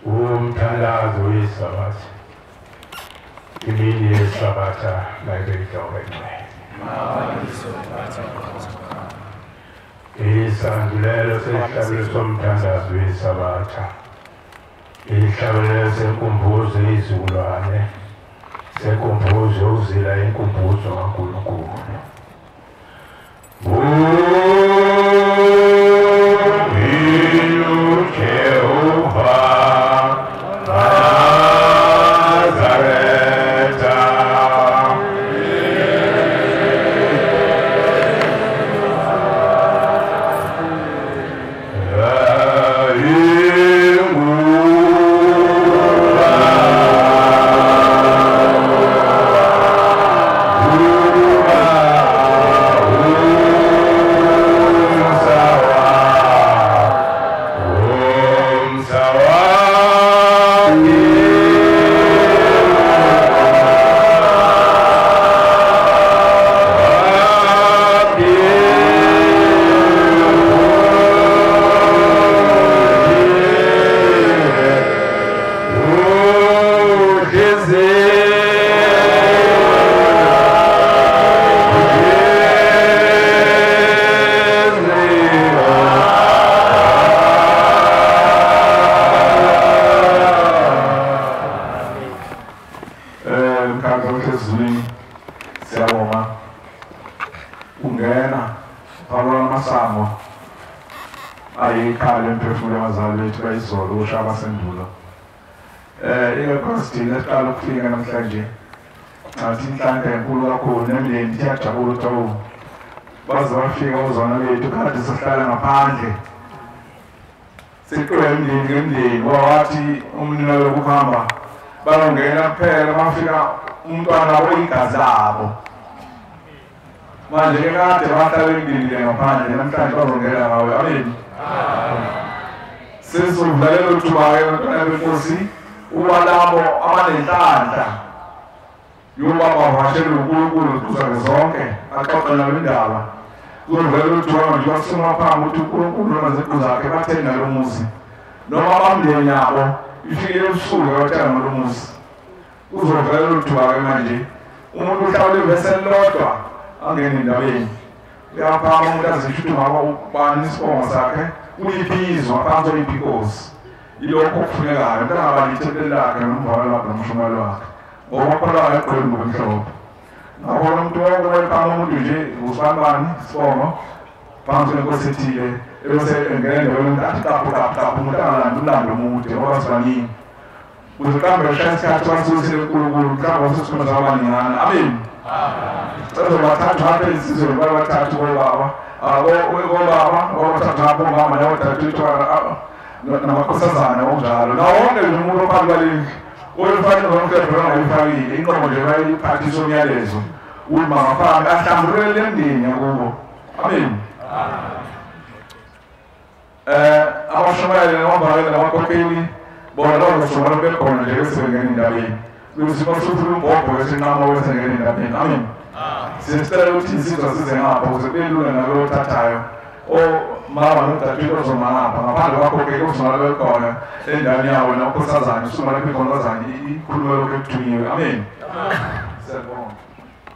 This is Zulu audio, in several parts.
umthandazo wesabatha imini yesabatha nayibekawene isandulelo sesihlabelo somthandazo wesabatha isihlabelo senkumbuzo izizukulwane senkumbuzo uzila inkumbuzo kaNkulunkulu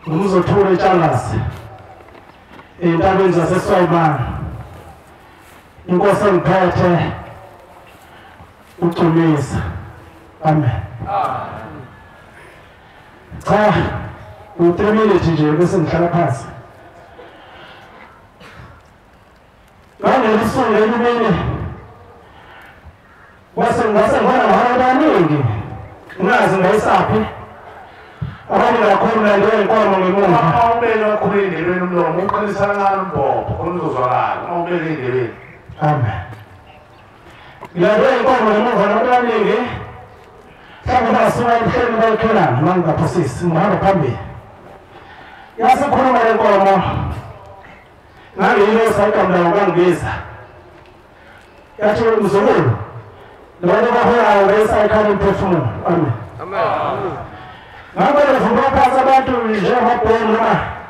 Uzothula eTshalasi entabeni zaseSwayibana inkosi engiphethe uCumisa amen cha utremile nje bese ngihlala phansi ngelisuku elimini ngase ngibona abaningi ngazi ngayisaphi abanye lakhona nje inkomo ngemuva awubele wakhulile endleleni umlomo uqinisa kancane umbhobho khona uzozwakala awubele endleleni amen ngiyabona inkomo ngemuva nabaningi mhlawumbe basuka ehleni bayikhelana mangingaphosisi ngihamba phambili yasekhuluma le nkomo ngangiyilo sayikamla ngangibiza yathi mzukulu lona bahoyayo besayikhana imphefumulo amen amen ngabe bevumba phansi abantu njengamabhonu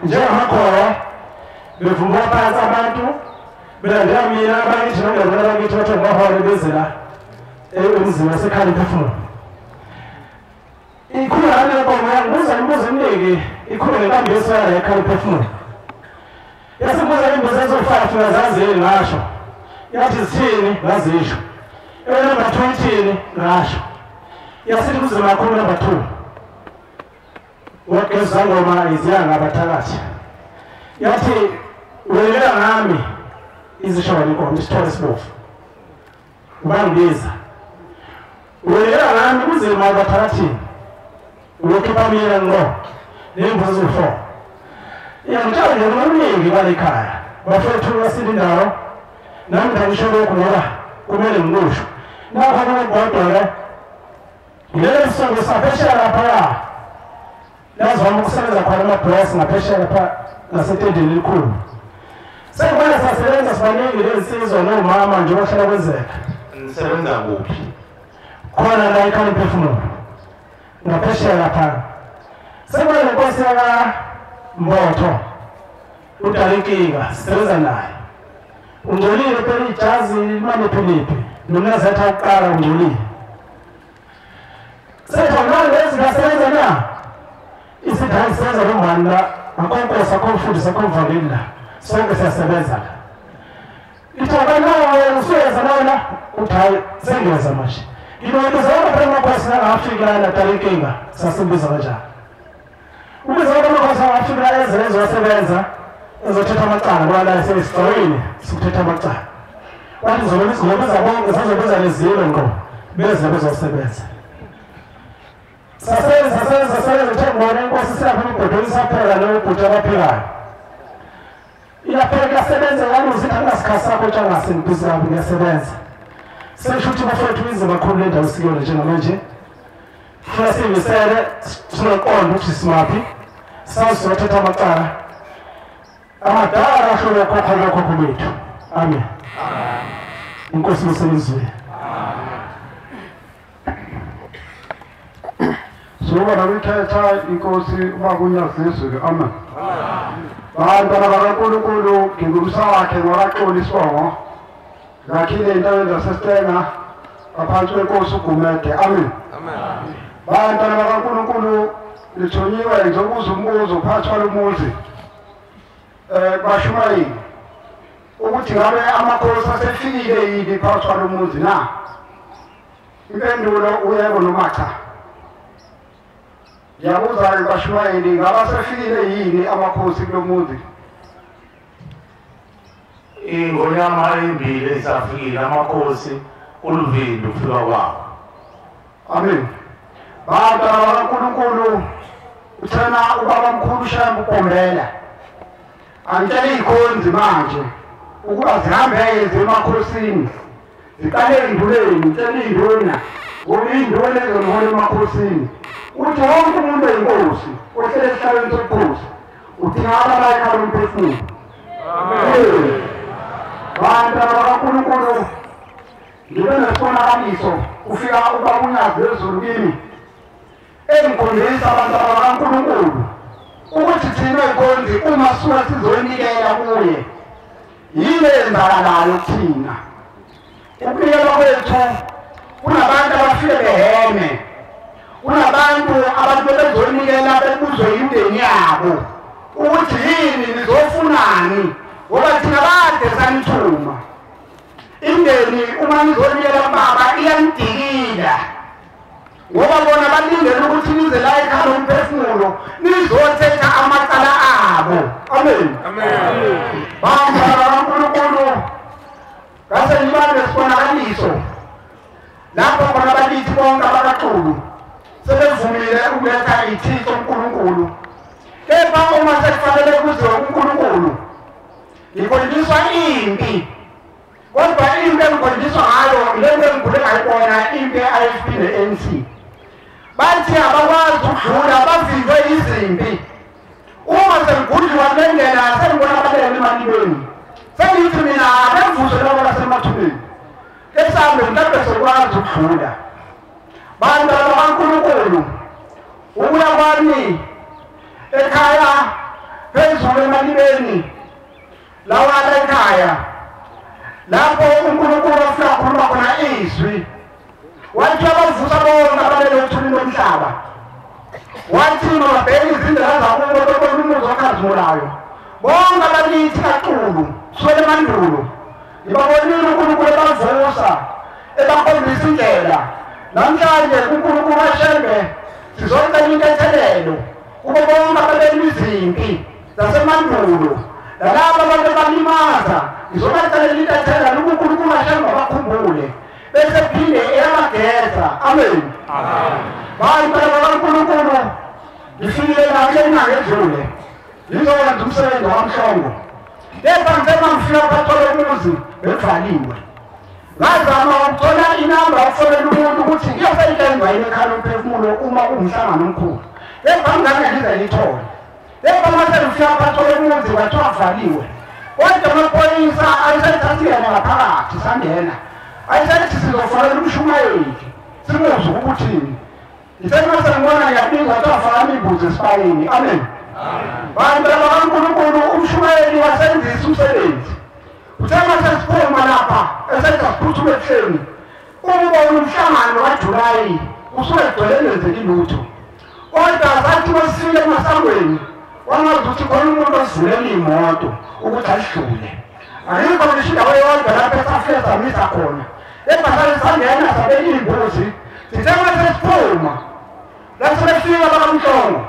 njengamakhoya bevumba phansi abantu belandela mina abakithi nabona abakithi bathi ngahore beze la emzini wasekhaya phefumulo ikhula ngale nkomo yangibuza imibuzo eminingi ikhula ngenkambiso yayo ekhaya phefumulo yasibuza imbuzo ezo-5 ngazazini ngasho yathi zithini ngazisho number 2 ithini ngasho yasithi kuzima kakhulu number 2 wagezangoma iziyanga abathakathi yathi welela ngami izishona inkomo isithole esibovu ubangibiza welela ngami kuzima abathakathini uyokhipha mina ngo nembuzo ezo-4 yangitshela nje ngokuningi kwale khaya bafethu basile indawo nami ngisho lokhu ngoba kumele ngikusho nakho kubodwa ngeke sonke saphesheya lapha lazama ukusebenza khona amabhasi ngaphesheya lapha ngasetendeni elikhulu sekubona sasebenza sibaningi lensizwa nomama nje ohlala kwenzeka nisebenza kuphi khona la ekhaya phefumulo ngaphesheya lapha sekubona lenkosi yaka Mbotho udala inkinga sisebenza naye ungcolile phela ijazi limane philipi nomnazatha uqala ungcolile sethona lezi ngasebenza na isidali sisebenza nombani la akonkosi akomfundisi akomvangeli la sonke siyasebenza la ithoba nawe usuyeza nawe uthi hayi sengeza manje nginoyibiza wona phela amakhosi angafika la adala inkinga sasimbiza kanjani ukuze amakhosi angafika la ezenzo wasebenza ezothetha amacala kwala esesicawini sikuthetha amacala wathi zokubiza bonke sazobiza lezilo ngqo beze bezosebenza sasebenza njengona inkosi silapha emgodweni saphela nobhuti abaphekayo iyapheka yasebenza yaluzithi angasikhasi sakho tshangase ngibizikabi ngiyasebenza sesho ukuthi bafethu inzima kakhulu le ndawo sikuyona njengamanje funa siyimisele sinaqonda ukuthi simaphi sazothetha amacala amadala ahlole khokho bethu amen inkosi musebenzile soba nabikhetha inkosi ubakunyazizwe amen bantwana bakaNkulunkulu ngingumsa wakhe ngwakaxoli isibongo zakhile intaweni zasesitenga ngaphansi kwenkosi uGumede amen bantwana bakaNkulunkulu lithonyiwe ngizobuza umbuzo uphathwa lumuzi bashumayeli ukuthi ngabe amakhosi asefikile yini phakathi lomuzi na impendulo uyebo noma cha yabuza bashumayeli ngabe asefikile yini amakhosi kulomuzi ingonyama ezimbili esafikile amakhosi kuluvindi ukufika kwawo amen bantwana bakaNkulunkulu uthena ubaba mkhulu uShembe uGombela angitshela izikhonzi manje ukuba zihambe emakhosini ziqale enduleni ngitshela induna ngoba induna ezonhola emakhosini uthi wonke umuntu oyinkosi ohlele esihlalweni sobukhosi udingakala la ekhaya umphefumulo amen bantwana bakaNkulunkulu ngibe nesibonakaliso ufika ubabunyazi ezulu kimi engikhombisa abantwana bakaNkulunkulu ukuthi thina ikonzi uma suka sizoyinikela kuye yile enzakalayo thina ukunikela kwethu kunabantu abafike beheme kunabantu abantu bezoyinikela bebuzwe imindeni yabo ukuthi yini nizofunani ngoba thina kade sanithuma imindeni uma nizoyinikela baba iyandikila ngoba bona balindele ukuthi nize la ekhaya umphefumulo nizothetha amacala abo amen bantwana bakaNkulunkulu ngase ngibambe isibonakaliso lapho khona balithi bonke abakaXulu sebevumile ukuletha ithixo uNkulunkulu kepha uma sekufanele kuze uNkulunkulu ngikholiswa impi kodwa impi engikholiswa ngayo lento engikhule ngayibona impi ye-IFP ne-ANC bathi abakwazi ukudlula bavimbe izimpi uma sengigudliwa kule ndlela sengibona abalele emalibeni sengithi mina bemvuze labo basemathubeni esambe mhlawumbe sekwazi ukudlula bantwana bakaNkulunkulu ukuya kwami ekhaya phezulu emalibeni lawala ekhaya lapho uNkulunkulu afika khuluma khona izwi wathi abavusa bonke abalele ethulini lomhlaba wathi mabheke izindlela zakubo bebona umuzi okhazimulayo bonke abalithi kaxulu swele mandulo ibabonile uNkulunkulu ebavusa ebakhombisa indlela namhlanje uNkulunkulu ashembe sizocela intethelelo kubo bonke ababeli izimpi zasemandulo lalabo abantu balimaza izobacelela intethelelo uNkulunkulu ashembe bakhumbule bese phinde eyamageza amen bantu bakaNkulunkulu ngifikile la kule nyanga edlule ngizokwenza umsebenzi wamhlongo kepha ngicela ngifika phathole umuzi bevaliwe ngazama ukuthola inamba ukufonela umuntu ukuthi iyosayithenjwa yini ekhaya lomphefumulo uma kuwumhlangano omkhulu kepha ngingane ngize ngithole kepha mase ngifika phathole umuzi kwathiwa valiwe kodwa amaphoyisa ayisayithathi yena ngaphakathi sangena ayisayithi sizofonela umshumayeli simuzwe ukuthini ngithenga sengibona ngiyabinga kwafaka imibuzo esipayeni amen bantu bakaNkulunkulu umshumayeli wasenzisa umsebenzi uthenga sesiphuma lapha esenza siphuthume ebuhleni ubona umhlangano kaJulayi usuke egcwele lenzeki lutho kodwa sathi masifike emasangweni wangazi ukuthi khona umuntu osivulela imoto ukuthi asidlule ayikho ngisho indawo yodwa lapho esafika samisa khona ebhasale sangena sabeka imbuzi sithenga sesiphuma lapho sefika bakamhlongo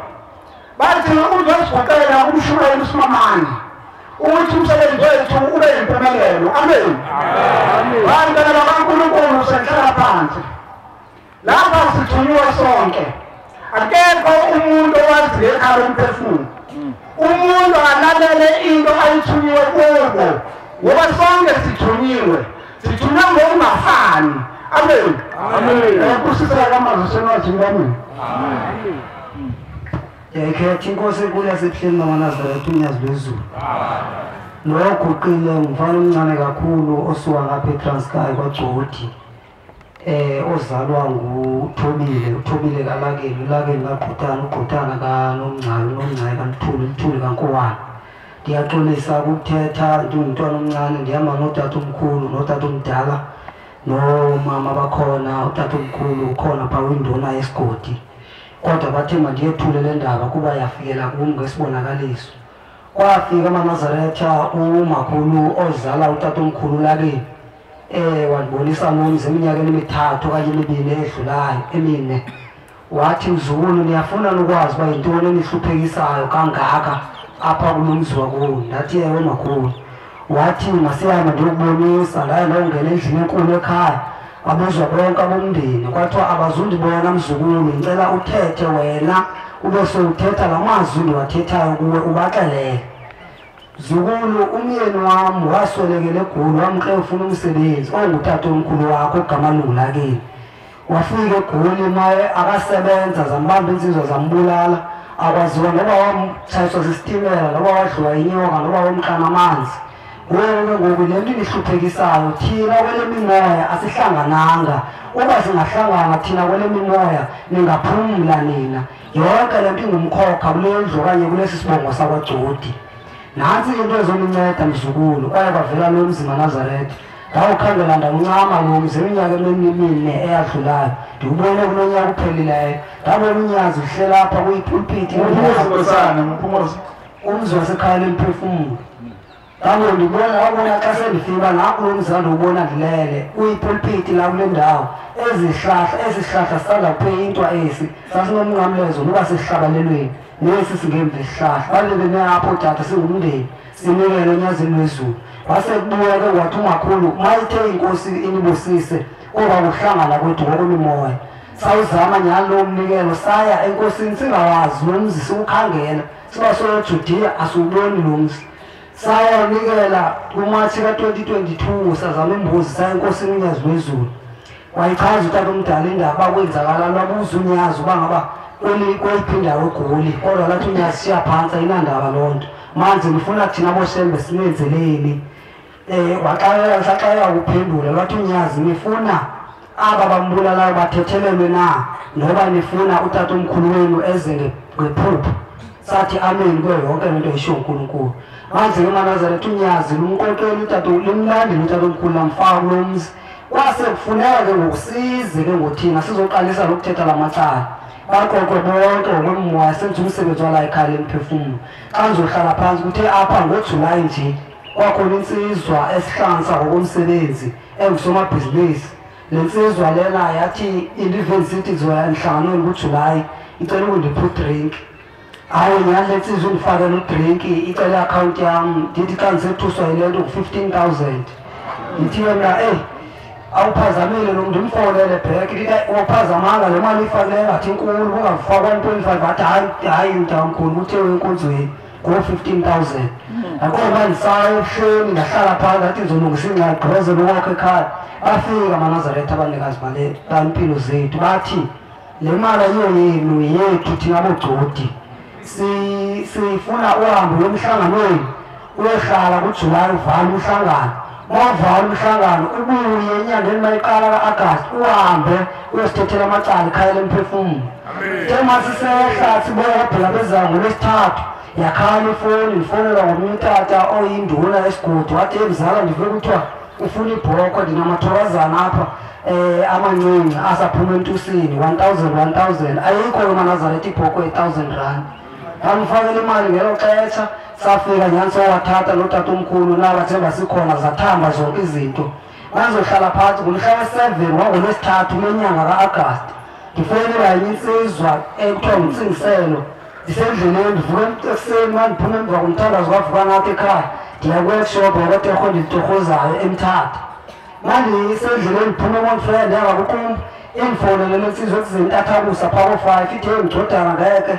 bathi uzosigoqela umshumayeli uSimamani ukuthi umsebenzi wethu ube yimpumelelo amen bantu bakaNkulunkulu senhlala phansi lapha sithunywa sonke akekho umuntu owazi ekhaya lomphefumulo umuntu alalele into ayithunyiwe kubo ngoba sonke sithunyiwe sithunywa ngokungafani amen kusisela kamazwi senwathi ngami yakhe inkosi enkulu yasebuhleni kaManazaretha uNyazi lwezulu lo guqile ngumfana omncane kakhulu osuka ngapha eTranskei kwaGcodi ozalwa nguThobile kaLakeni uLakeni kaQhutana kaNomncane kaNthuli kaNkowane ndiyaxolisa ukuthetha njengomntwana omncane ndihamba notata omkhulu notata omdala nomama bakhona utata omkhulu ukhona pha winduna yesigodi kodwa bathe mandiyethule le ndaba kuba yafikela kum ngesibonakaliso kwafika kaManazaretha umakhulu ozala utata omkhulu uLakeni wandibonisa nomzi eminyakeni emithathu okanye emibini emine wathi mzukulu niyafuna ukwazi uba yintoni enihluphekisayo kangaka apha kulo mzi wakuwo ndathi ewe makhulu wathi masihamba ndiyokubonisa ndaye ndongena endlini enkulu ekhaya abuzwa bonke abomndeni kwathiwa abazundibona mzukulu ngicela uthethe wena ube sowuthetha la mazwi ndiwathethayo kuwe ubaxelele Zukulu umyeni wami waswelekele eGoli wamxele ufuna umsebenzi ongutata omkhulu wakho ogama luLakeni wafika eGoli naye akasebenza zambamba insizwa zambulala akwaziwa ngoba wamtshayiswa sisitimela ngoba wadliwa inyoka ngoba wamqana amanzi wena ngoku le nto inihluphekisyo thina kwele mimoya asihlangananga uba singahlangana thina kwele mimoya ningaphumla nina yonke le nto ingumkhokha kule ndlu okanye kulesi sibongo sakwaGcodi nansi into ezoninceda mzukulu kwaye kwavela lo mzi Manazaretha ndawukhangela ndamncama lo mzi iminyaka emine eyadlulayo ndiwubone kulonyaka uphelileyo ndabona uNyazi uhlela apha kuyipulpiti umzi wasekhaya lemphefumulo ndabona ndibona xa sendifika naku lo mzi ndiwubona ndilele kuyipulpiti la kule ndawo ezihlahla sisanda kupheyintwa esi sasinomnqamlezo noba sesihlabalelweni nesi singemva isihlahla balebene apho tata singumndeni sinikele enyazini lwezulu wasekubuya ke wathi umakhulu mayithe inkosi inibusise kuba kuhlangana kwethu ngokwemimoya sawuzama nyalo lo mnikelo saya enkosini singawazi lo mzi siwukhangela siba soJudiya asiwuboni lo mzi saya unikela kuMathi ka-2022 sazama imbuzi saya enkosini uNyazi lwezulu wayichaza utata omdala indaba kwenzakala lwabuza uNyazi uba ngaba kweyiphindawo eGoli kodwa lathi uNyazi siyaphansa inandaba loo nto manje ngifuna thina boshembe sinenzeleni waxalela ukuphendula lwathi uNyazi nifuna aba bambulalayo bathethelelwe na noba nifuna utata omkhulu wenu eze ngephupho sathi amen kuyo yonke lento esho uNkulunkulu manje ke Manazaretha uNyazi lumqoqela utata limlandile utata omkhulu lamfaka kulo mzi kwase kufuneka ngokusize ke ngothina sizoqalisa lokuthetha lamacala baqoqwe bonke ngomoya senze umsebenzi wala ekhaya lemphefumulo xa ngizohlala phansi kuthe apha ngoJuly nje kwakhona insizwa esihlanza ngokomsebenzi engusomabhizinisi lensizwa lena yathi university zoya emhlanganweni kuJuly icela ukundipha drink hayi nyanje insizwa undifake no drink icela account yami ndithi xa ngisethuswa yilento ku15,000 ngithi yona awuphazamile lo ndimfonele back lithi uphazamanga le mali ifanele ngathi inkulu ungafakwa 1.5 hayi mntamkhulu uthe wenkonzweni ngo15,000 akoma ndisayo ebuhleni ngahlala phansi ngathi ngizolungisa ingqaqhozelo wakhe ekhaya bafika amaNazaretha abanikazi bale impilo zethu bathi le mali yenu yethu thina bogcodi sifuna uhambe yomhlanganweni uyohlala kuJuly uvala umhlangano wavala umhlangano ubuye enyangeni mayiqala kaAugust uhambe uyosithethela amacala ekhaya lemphefumulo tema sisehla siboya phela bezango lesithathu yakhala ifoni ifonela ngomunye utata oyinduna esigodi wathi emzala ndive kuthiwa ufuna ibhokwe ndinamathokozana apha amancinci asaphuma entusini 1,000 ayikho eManazaretha ibhokwe 1,000 rand amfakele imali ngelo xesha safika nyanso wathatha notata omkhulu nabathemba sikhona zathamba zonke izinto bazohlala phansi ngomhla we7 wangolwesithathu lenyanga kaAugust ndifonela enye insizwa ekuthiwa ngumtsingiselo ndisendleleni ndivuka ekuseni mandiphuma emva komthandazo kavuka ngathi ekhaya ndiya kweworkshop yakoTerho nditorhozayo eMthatha mandisendleleni ndiphuma eMontfrand yangakuqumbu indifonele lensizwa ezizentathabusa phaa ko5 ithe ngigcodanga ngeke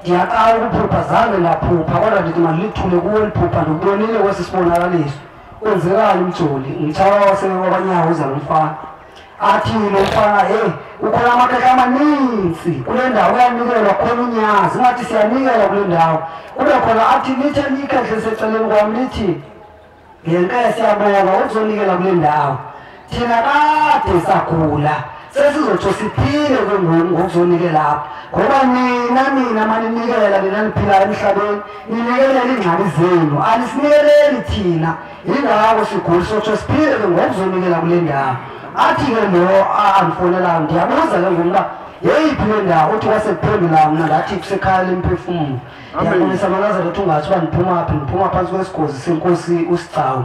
ndiyaqala ukuphupha zange laphupha kodwa ndithi mandilithule kuwo liphupha ndikubonile kwesi sibonakaliso kwenzekani umjoli ngitshawa wasewabanyahuza lo mfana athi lo mfana ukhona amakhehla amaninzi kule ndawo uyanikelwa khona unyazi ngathi siyanikela kule ndawo kube khona athi lithe likhehle seceleni kwami lithi ngenke siyabonga uzonikela kule ndawo thina kade sagula sesizotsho siphile ngokuzonikela lapha ngoba mina maninikela lena niphila emhlabeni ninikelela ingxaki zenu anisikeleli thina ingako sigula sotsho siphile ngokuzonikela kule ndawo athi ke lo angifonela ndiyabuza ke ngumba yeyiphi le ndawo uthi wasephendula mna ngathi kusekhaya lemphefumulo ndiyabonisa amaNazaretha ungathi ndiphuma phansi kwesigozi senkosi uSicawu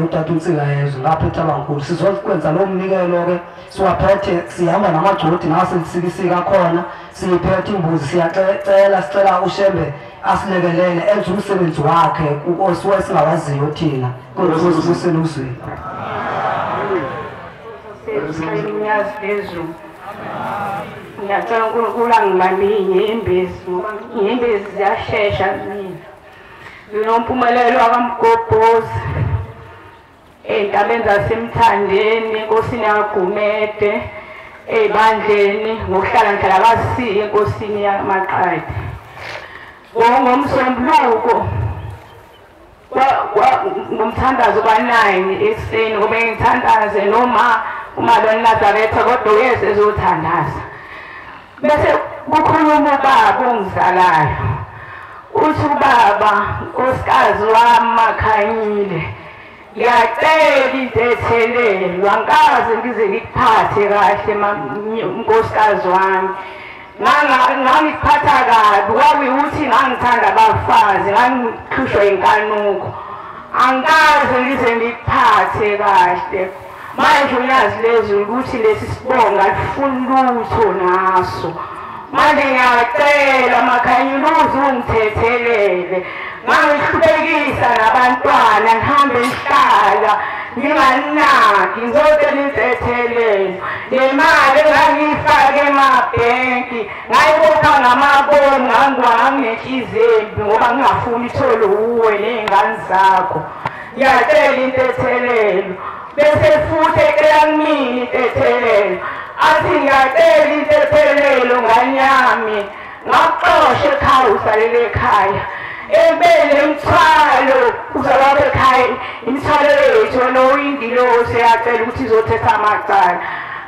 utata uNtsika yezwe ngapha eTabankulu sizokwenza lo mnikelo ke siwaphethe sihamba namagcodi nasesikisika khona siphethe imbuzi sicela uShembe asilekelele enze umsebenzi wakhe usuwe singawaziyo thina kodwa kusenuzweni Ngiyazizwa ngiyacela uNkulunkulu angimalinye imbezi ziyashesha mina nginompumelelo wakamgobhozi ey'ntabeni zasemthandeni enkosini yaGumede ey'bandleni ngokuhlala kaSiya enkosini yaMaqadi ngomsombuluko ngomthandazo ka9 ekuseni ngoba ngithandaze noma umalwane Nazaretha kodwa uyeze ezothandaza bese kukhuluma ubaba ongizalayo uthi ubaba nkosikazi wami Makhanyile ngiyacela indethelelwa ngikaze ngize ngikuphathe kahle nkosikazi wami ngangiphatha kabi kwakuyukuthi ngangithanda abafazi ngangihlushwa inkanuko angikaze ngize ngikuphathe kahle manje uyazi lezi ukuthi lesi sibonga alifuni lutho naso manje ngiyacela Makhanyile ungithethelele ngangihlulekisa nabantwana ngihambe ngihlala nginganaki ngizocela indethelelo nemali engangiyifake emabhenki ngayibopha ngamabomu nganginenhliziyo ngoba ngingafuni ithole uwe ney'ngane zakho ngiyacela indethelelo bese futhi ecela kumina indethelelo athi ngiyacela indethelelo ngane yami ngakuxosha ekhaya usalele ekhaya ebele imithwalo uzalwa ekhaya imithwalo yethu noyindilosi yacela ukuthi izothetha amacala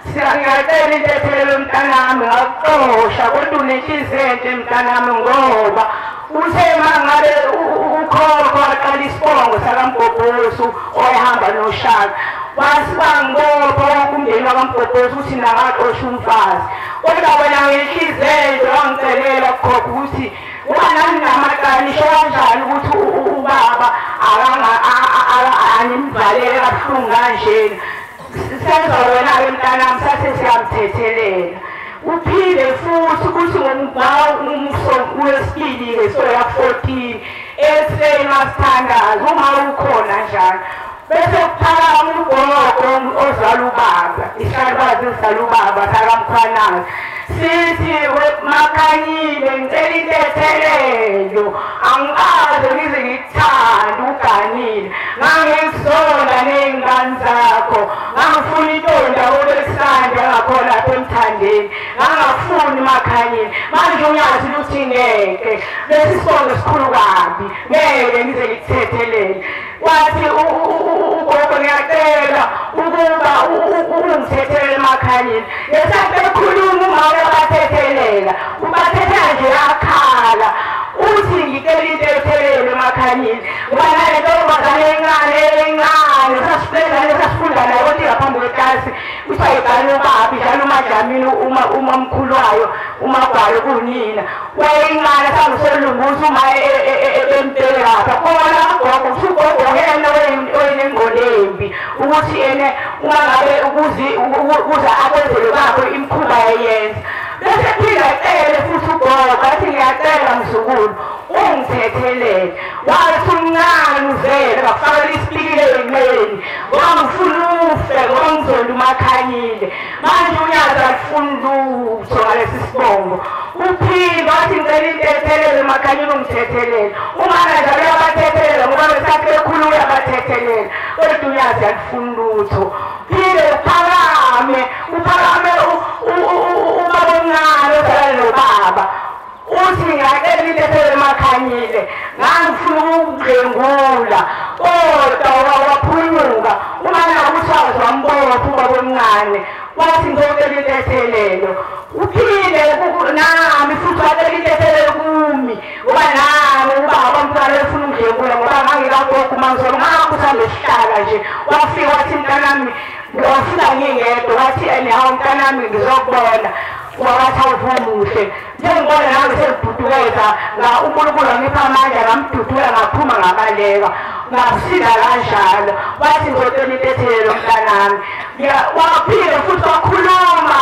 siyangiyacela indethelelo mntanami ngakuxosha kodwa unenhliziyo enhle mntanami ngoba uthe mangabe ukhokho waqala isibongo sakamgobhozi oyahamba noShaka wasibangibopha wonke umndeni wakaMgobhozi ukuthi nakaxosha umfazi kodwa wena ngenhliziyo wangicelela khokho ukuthi uba nami namaqinisho kanjani ukuthi ubaba animvalele kabuhlungu kanjena senza wena-ke mntanami sathe siyamthethelela uphinde futhi ukuthi wesibili-ke soya 14 ekuseni masithandaza uma ukhona njalo bese kuphakama ugogo ozala ubaba isihlalukazi esizala ubaba sakamkhwanazi sithi Makhanyile ngicela intethelelo angikaze ngize ngikuthande uganile ngangizona ney'ngane zakho ngangifuna intombi yakoBesandi engakhona lapha emthandeni ngangafuni Makhanyile manje unyazi ukuthi ngeke lesi sibongo sikhulu kabi ngeke ngize ngikuthethelele wathi ugogo ngiyacela ukuba ungithethelele Makhanyile ngesathi ekhuluma umawe abathethelela ubathethela nje akhala uthi ngicela intethelelo Makhanyile ngoba nale ntombazane encane sasifunda nayo kodwa ngaphambi kwekilasi kuthiwa yigane ubaba idlala umadlamini umamkhulu wayo umagwalo kunina wayeyincane sangiselunguza uma empele lapha khona gogo kuthi ugogo yena oyenengqondo embi ukuthi ene uma ngabe ukuze akwenzele bakho imikhuba yayenza bese phila cele futhi ugogo athi ngiyacela mzukulu ungithethelele wathi umncane uzele ngafakela isipikile enqeni wangifuna ufe ngongizonda uMakhanyile manje unyazi alifuni lutho ngalesi sibongo uphinde wathi ngicela intethelelo Makhanyile ungithethelele uma njalo uyabathethelela ngoba besathi ekhulu uyabathethelela kodwa unyazi alifuni lutho phinde uphakame ubaba omncane ozalana nobaba uthi ngiyacela intethelelo Makhanyile ngangifuna ukudlengula kodwa waphunyuka uma nakuthi wazambopha ubaba omncane wathi ngicela intethelelo uphinde nami futhi wacela intethelelo kumi ngoba nami ubaba omncane ufuna ukudlengula ngoba ngangikagogo mangizola ngakuthanda esihlala nje wafika wathi mntanami ngiyofuna ngingedwa wathi hawu mntanami ngizokubona wathi awumuhle njengibona nami sengibhudukeza uNkulunkulu wangipha amandla ngamdudula ngaphuma ngabaleka ngasinda kanjalo wathi ngizocela intethelelo mntanami waphinde futhi wakhuluma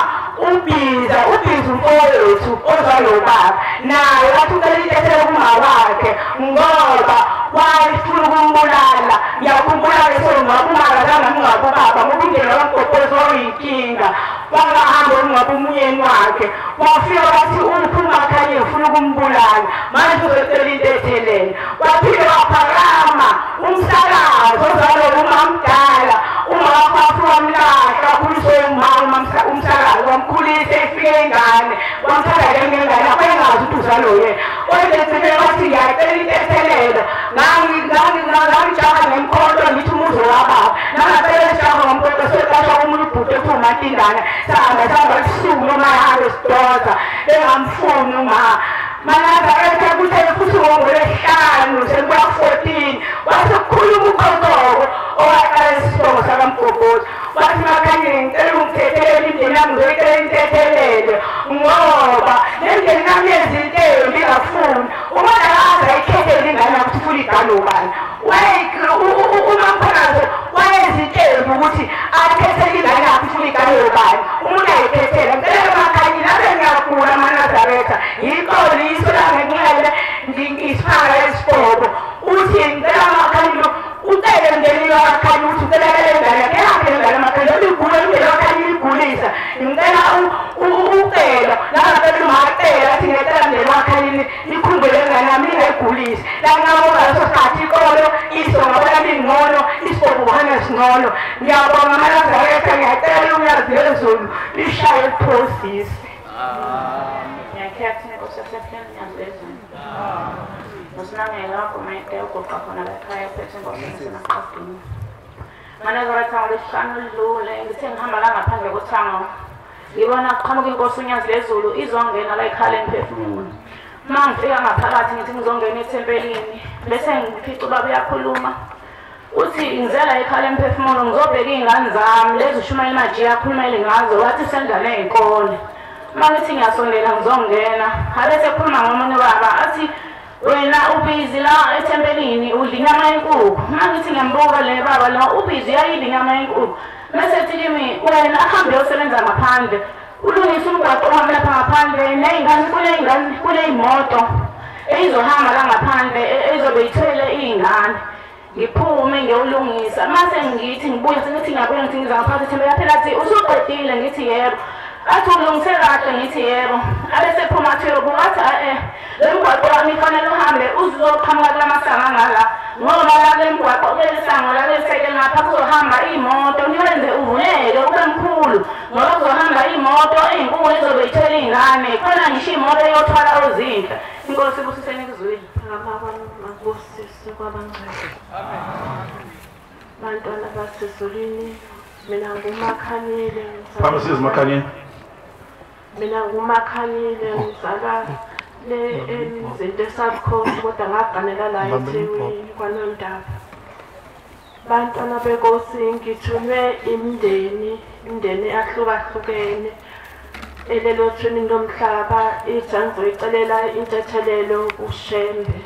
ubiza umfowethu ozala ubaba naye wathi ucela intethelelo kumawakhe ngoba wayefuna ukumbulala ngiyakhumbula umangazange ngingabubaba ngoba umndeni wakaMgobhozi wawuyinkinga wangahamba ungaba umyeni wakhe wafika wathi uphi uMakhanyile ufuna ukumbulala manje uzocela intethelelo waphinde waphakama umsakazi ozalwa umamdala umawakhe wamlahla wakhuliswe umsakazi wamkhulisa efike ingane wamthatha ngengane abengazi ukuthi uzalo yena oyenzile wathi ngiyacela intethelelo ngangijaha ngemkhonto ngithi umuzi wababa nangaphela esijaha ngomkhonto seqasha umuntu ubhuti ethi uMatindana sahamba ebusuku noma yahambe sidoda engamfuni Manazaretha kuthe futhi ngoLwesihlanu sekuya 14 wathi ukukhuluma uqoqoko owaqala isibongo sakaMgobhozi wathi Makhanyile ngicela ungithethelele indlela yami ngizoyicela intethelelo ngoba lendlela nami yezinto ngingafuni uma nakaza ayikhethele ingane ukuthi ufuna igalo ubani uMamkhanazo wayezitshela ukuthi akhethele ingane yakhe ufuna igalo ubani umuntu ayikhethele ngicela Makhanyile abe ngiyagula Manazaretha yixoliso langenxele ngisifaka esifobo uthi ngicela Makhanyile ucele mndeni waKhanyile ukuthi ucela ingane yakhe yakhe ingane Makhanyile ligula imndeni waKhanyile igulisa ngicela ucela nangaphela umacela athi ngicela mndeni waKhanyile ikhumbule ingane yami ingayigulisi langabona leso sikhathi ikolo isonga bona lingcono isifobo kuhana singcono ngiyabonga Manazaretha ngiyacela uyazi lezulu lishaye iprosisi Captain of Section and Lesson. Was not a lot of my tail for on a higher person of the costume. Manazaretha walihlanu lidlule ngithe ngihamba la ngaphandle kothango ngibona kuqhamuka inkosi uNyazi lezulu izongena la ikhala emphefumulweni uma ngifika ngaphakathi ngithi ngizongena ethempelini bese ngiphica ubaba uyakhuluma uthi ngizela ekhaya emphefumulo ngizobheka iy'ngane zami lezi uShumayeli Majiya akhulumele ngazo wathi senda ney'kole. Uma ngithi ngiyasondela ngizongena habe sekhuluma ngomunye ubaba athi wena ubhizi la ethempelini udla inyama yenkukhu. Uma ngithi ngiyambuka le baba la ubhizi uyayidla inyama yenkukhu. Mese ethi kimi wena ahambe uyosebenza ngaphandle ulungisa umgwaqo ohamba lapha ngaphandle ney'ngane kuley'moto eyizohamba la ngaphandle ezobe ithwele iy'ngane. Ngiphume ngiyolungisa mase ngithi ngibuya sengithi ngiyabuya ngithi ngiza ngaphansi Thembeka phela athi usuqedile ngithi yebo. Athi ulungise kahle ngithi yebo. Abese phuma athi yobuka athi le mgwaqo wami kufanele uhambe uzoqhamuka kula masanga ngala ngoba la le mgwaqo kuleli sango la lesekele ngapha kuzohamba iy'moto niwenze uvuleke ube mkhulu ngoba kuzohamba iy'moto ey'nkulu ezobe ithwele iy'ngane khona ngisho iy'moto eyothwala ozinhle. Inkosi ibusiseni kuzwile. Makubusise kwabangcwele. Bantwana basezulwini mina nguMakhanile Pharmacies Makhanyile. Mina nguMakhanile ngizalwa le izinto esabukhosi kodwa ngaganela la eThekwini kwaNondaba. Bantwana benkosi ngithunywe imindeni ahlukahlukene elelothweni lomhlaba ithi ngizoyicelela intethelelo kuShembe.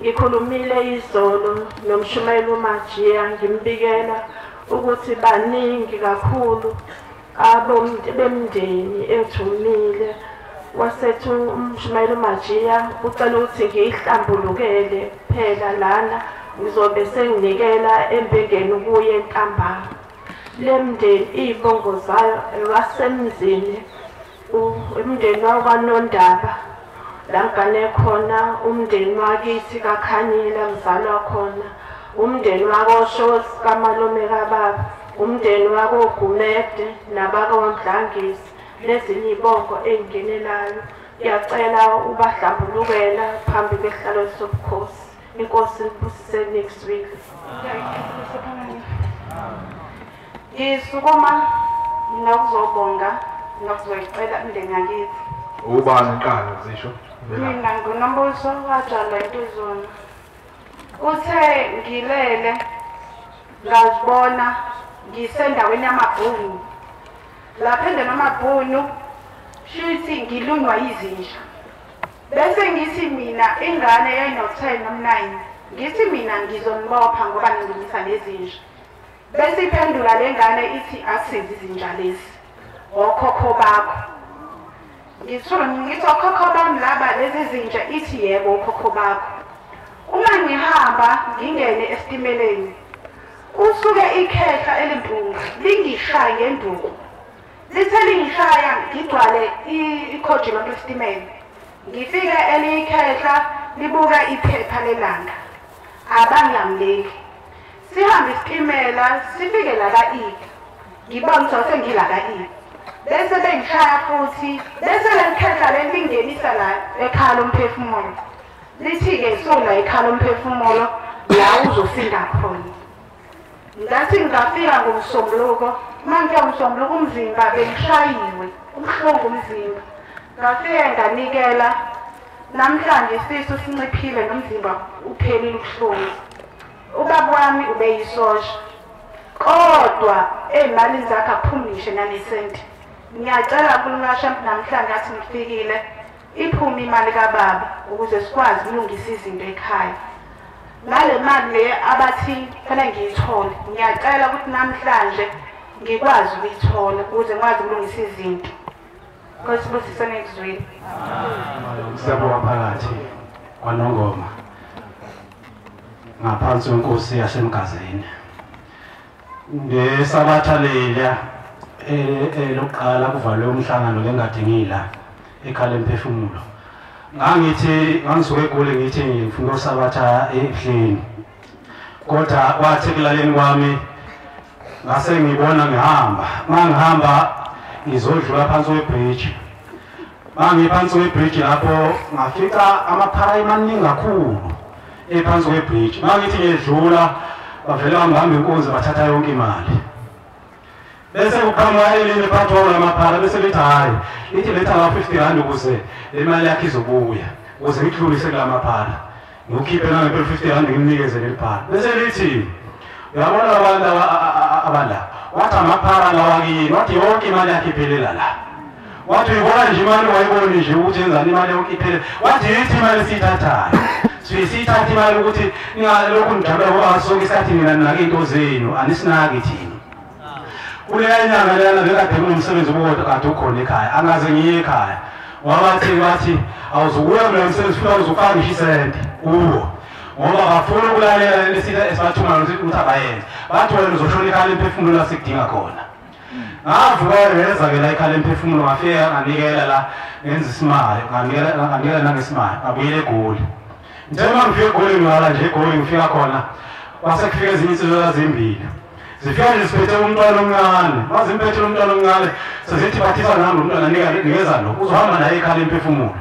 Ngikhulumile izolo noMshumayeli Majiya ngimbikela ukuthi baningi kakhulu bemndeni ethumile wasethi uMshumayeli Majiya ucela ukuthi ngiyihlambulukele phela lana ngizobe senginikela embengeni kuye ntambama. Lemndeni iy'bongo zayo wasemzini umndeni wakwaNondaba la ngane khona umndeni wakithi kaKhanyile ngizalwa khona umndeni wakoshozi kaMalume kaBaba umndeni wakoGumede nabakaMdlangisi nezinye iy'bongo ey'ngenelayo. Ngiyacela ubahlambulukela phambi kwesihlalo sobukhosi. Inkosi ibusise next week. Ngisukuma ngakuzobonga ngakuzoyicela umndeni ngakithi. Ubani qala zisho? Mina nguNombuso waJala Ntuzona. Uthe ngilele ngazibona ngisendaweni yamabhunu. Lapha endeni yamabhunu shuthi ngilunywa izinja. Bese ngithi mina ingane yayino-10 no-9 ngithi mina ngizonibopha ngoba ngilungisa lezinja. Bese iphendula le ngane ithi akusenzi izinja lezi okhokho bakho. Ngithi okhokho bami laba lezi zinja ithi yebo okhokho bakho. Uma ngihamba ngingene esitimeleni usuke ikhehla elimpunga lingishaye ngenduku. Lithe lingishaya ngigcwale ikhoji lonke lesitimela. Ngifike elikhehla libuka iphepha lelanga. Abangilamleki. Sihambe isitimela sifike la kaIki. Ngibona ukuthi sengila kaIki. Bese bengishaya futhi bese lenkhehla lengingenisa la ekhaya lomphefumulo. Lithi ke sona ekhaya lomphefumulo la uzosinda khona. Ngathi ngafika ngomsombuluko manje umsombuluko umzimba bengishayiwe umhlungu umzimba. Ngafike nganikela namhlanje isisu sinciphile nomzimba uphelile ubuhlungu. Ubaba wami ubeyisosha kodwa ezimali zakhe aphumishe nanesenti. Ngiyacela kuNkulunkulu namhlanje athi ngifikile iphume imali kaBaba ukuze sikwazi ukulungisa izinto ekhaya. Ngale mali le abathi kufanele ngiyithole. Ngiyacela ukuthi namhlanje ngikwazi ukuyithola ukuze ngikwazi ukulungisa izinto. Nkosi busise nekuzwini. Siyabonga phakathi kwaNongoma ngaphansi kwenkosi yaseMgazini. Ngesabatha leya lokuqala kuvalwe umhlangano lengadingila ekhaya emphefumulo. Ngangisuke eGoli ngithi ngifuna usabatha ehleni. Kodwa kwathi ekulaleni kwami ngase ngibona ngihamba. Mangihamba ngizodlula phansi kwebridge. Mangiphansi kwebridge lapho ngafika amaphara amaningi kakhulu ephansi kwebridge. Mangithi ngedlula bavele bangihamba inkonzo bathatha yonke imali. Bese kuqhamuka elinye patrol lamaphara bese lithi hayi lithi letha nga-50 ukuze le mali yakhe izobuya ukuze ngidlulise kula maphara. Ngikhiphe nange 50 ngimnikeze leli phara. Bese lithi uyabona abantu abala wathi amaphara lawa kini wathi yonke imali yakhe iphelela la wathi uyibona nje imali wayiboni nje ukuthi yenzani imali yonke iphelela wathi yithi imali esiyithathayo siyithatha imali ukuthi ningalokhu nijabula ngoba sonke isikhathi nina ninake into zenu anisinaki thina kuleya nyanga leyana bekade kunomsebenzi obukade kade ukhona ekhaya angaze ngiye ekhaya wabathi awuzukuya kulo msebenzi futhi awuzufaka ngisho isente kuwo ngoba bafuna ukulalela lesitha esibathuma ukuthi abayenze bathi wena uzoshona ikhala emphefumulo la sikudinga khona ngavuka ngeza-ke la ikhala emphefumulo ngafika nganikela la ngenza isimayo nganikela nangesimayo ngabuyela eGoli ngithe uma ngifika eGoli ngingala nje eGoli ngifika khona base kufika ezinye insizwa ezimbili zifika nje siphethe umntwana omncane mazimpethele umntwana omncane sezithi bathisa nami umntwana nikeza lo uzohamba naye ikhala emphefumulo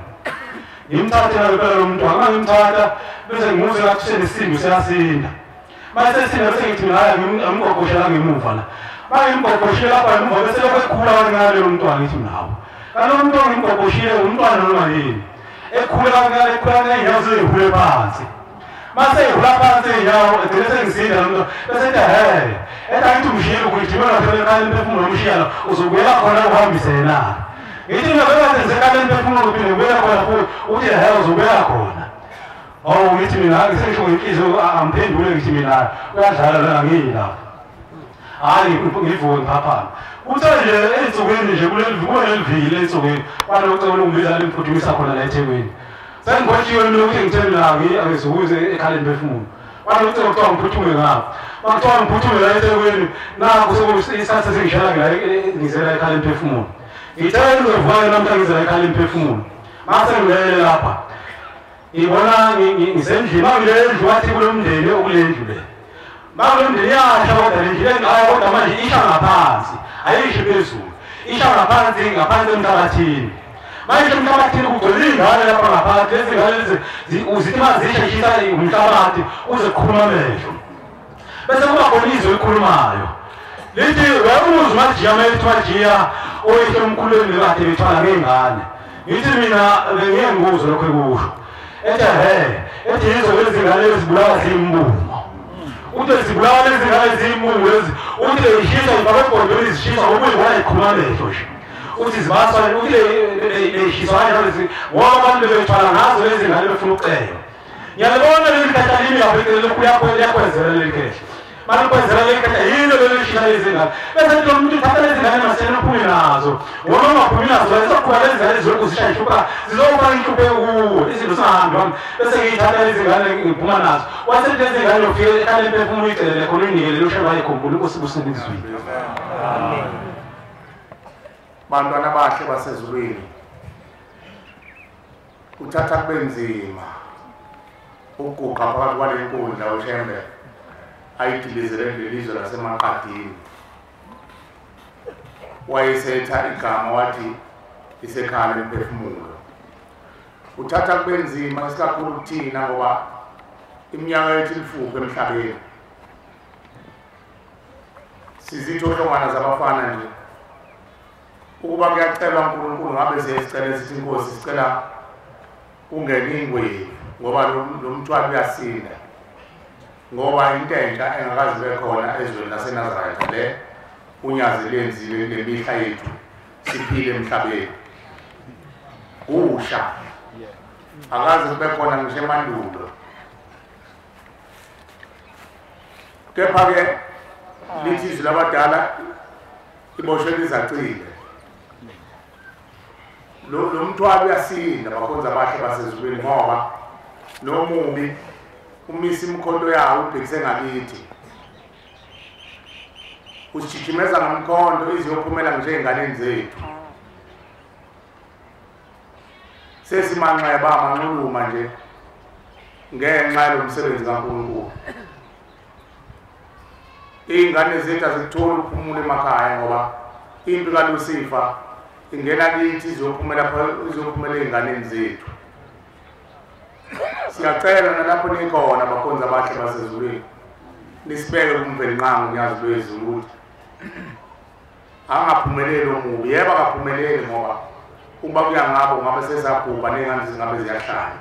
ngimthathe ngempela lo mntwana ngangimthatha bese ngimuze ngathi senesimbi seyasinda mase sesinda bese ngithi hhayi ngimgogoshela ngemuva la mangimgogoshile lapha ngemuva bese lokho ekhula kancane lo mntwana ngithi nawo kalo mntwana ngimgogoshile umntwana noma yini ekhula kancane iy'nyawo sey'hule phansi mase ey'hula phansi iy'nyawo egcine sengisinda lo mntwana bese ethi hhe ethi angithi umshiyile ukuyidimela ngathole ekhala emphefumulo nomshiya la uzobuyela khona ukuhambise yena ngithi ngabekade ekhala emphefumulo uphinde ubuyela khona futhi uthi hhe uzobuyela khona oh ngithi mina ngisesho ngenhliziyo amphendule ngithi mina uyadlala la ngiyila hayi ngivuke ngiphaphama uthe nje ey'nsukwini nje kulelivili ey'nsukwini banocela ukungibiza limphuthumisa khona la eThekwini sengibhotshiwe mina ukuthi ngitheni la angizukuze ekhala emphefumulo banocela kuthiwa ngiphuthume ngapha bakuthiwa ngiphuthume la eThekwini nakho isikhathi sengishela la ngizela ekhala emphefumulo ngithe ngizovuka namhla ngizela ekhala emphefumulo mase ngilele lapha ngibona ngisendlini makulendlu wathi kulomndeni okulendlu le makulomndeni yasha kodwa le ndlu engayo kodwa manje isha ngaphansi ayishi phezulu isha ngaphansi emhlabathini manje emhlabathini kugcwele iy'ngane lapha ngaphansi lezi ngane lezi uzithi mazisheshisa umhlabathi uze kukhuluma amehlo bese kuba khona izwi elikhulumayo lithi wayemuzwa umajiya mayethi majiya oyehle emkhulweni kade bethwala ngey'ngane ngithi mina bengiyengikuzwa lokho ekusho ethi yizo lezi ngane ezibulawa ziyimbumo uthi zibulawa lezi ngane ziyimbumo lezi uthi zishisa ifakwe ebhodweni zishisa ngoba uyibona ikhuluma amehlo nje uthi zibaswa uthi leyishiswa kanjalo ngoba abantu bebethwala ngazo lezi ngane befuna ucela ngiyalibona leli khetha limi liyakwenzela leli khetha malikwenzela leli khetha yilo lelo lishisa lezi ngane bese lo muntu uthatha lezi ngane masena uphume nazo ngoba ungaphumi nazo zizokhula lezi ngane zilokhu zishayishuka zizokuba inhluphe kuwo izinto singahambi wami bese ngiyithatha lezi ngane ngiphuma nazo wasethi lezi ngane yofika ekhala emphefumulo uyicelele khona uyinikele usho bayikhumbula inkosi ibuseni izwini amen. Bantwana bahle basezulwini uthatha kube nzima uguqa phakathi kwale nkundla ushembe ayidilizele lelizwe laseMaqadini wayesetha igama wathi isekhala emphefumulo uthatha kube nzima isikakhulu thina ngoba iminyaka yethu ilifuphi emhlabeni sizithohlongwana zabafana nje ukuba kuyacelwa uNkulunkulu ngabe siyacela sithi inkosi sicela ungene ingwevu ngoba lo mthwalo uyasinda ngoba into entsha engakazi bekhona ezweni laseNazaretha le unyazi lenzile ngemihla yethu siphile emhlabeni usha akazi kube khona ngisho emandulo kepha-ke lithi izwi labadala iboshwe lizacile lo mthwalo uyasinda bakhonza abahle basezulwini ngoba nomubi umisa imikhondo yawo ubhekise ngakithi usijijimeza ngamkhondo iziyophumela njengey'nganeni zethu sesimanxeba amanxuluma nje ngenxa yalo msebenzi kaNkulunkulu iy'ngane zethu azikutholi ukuphumula emakhaya ngoba impi kaLucifer ingena kithi izophumela ey'nganeni zethu siyacela nalapho nikhona bakhonza abahle basezulwini nisibeke kumvelingqango nyazi lwezulu ukuthi angaphumeleli omubi yebo akaphumeleli ngoba ukuba kuya ngabo ngabe sesabhubha ney'ngane zingabe ziyahlala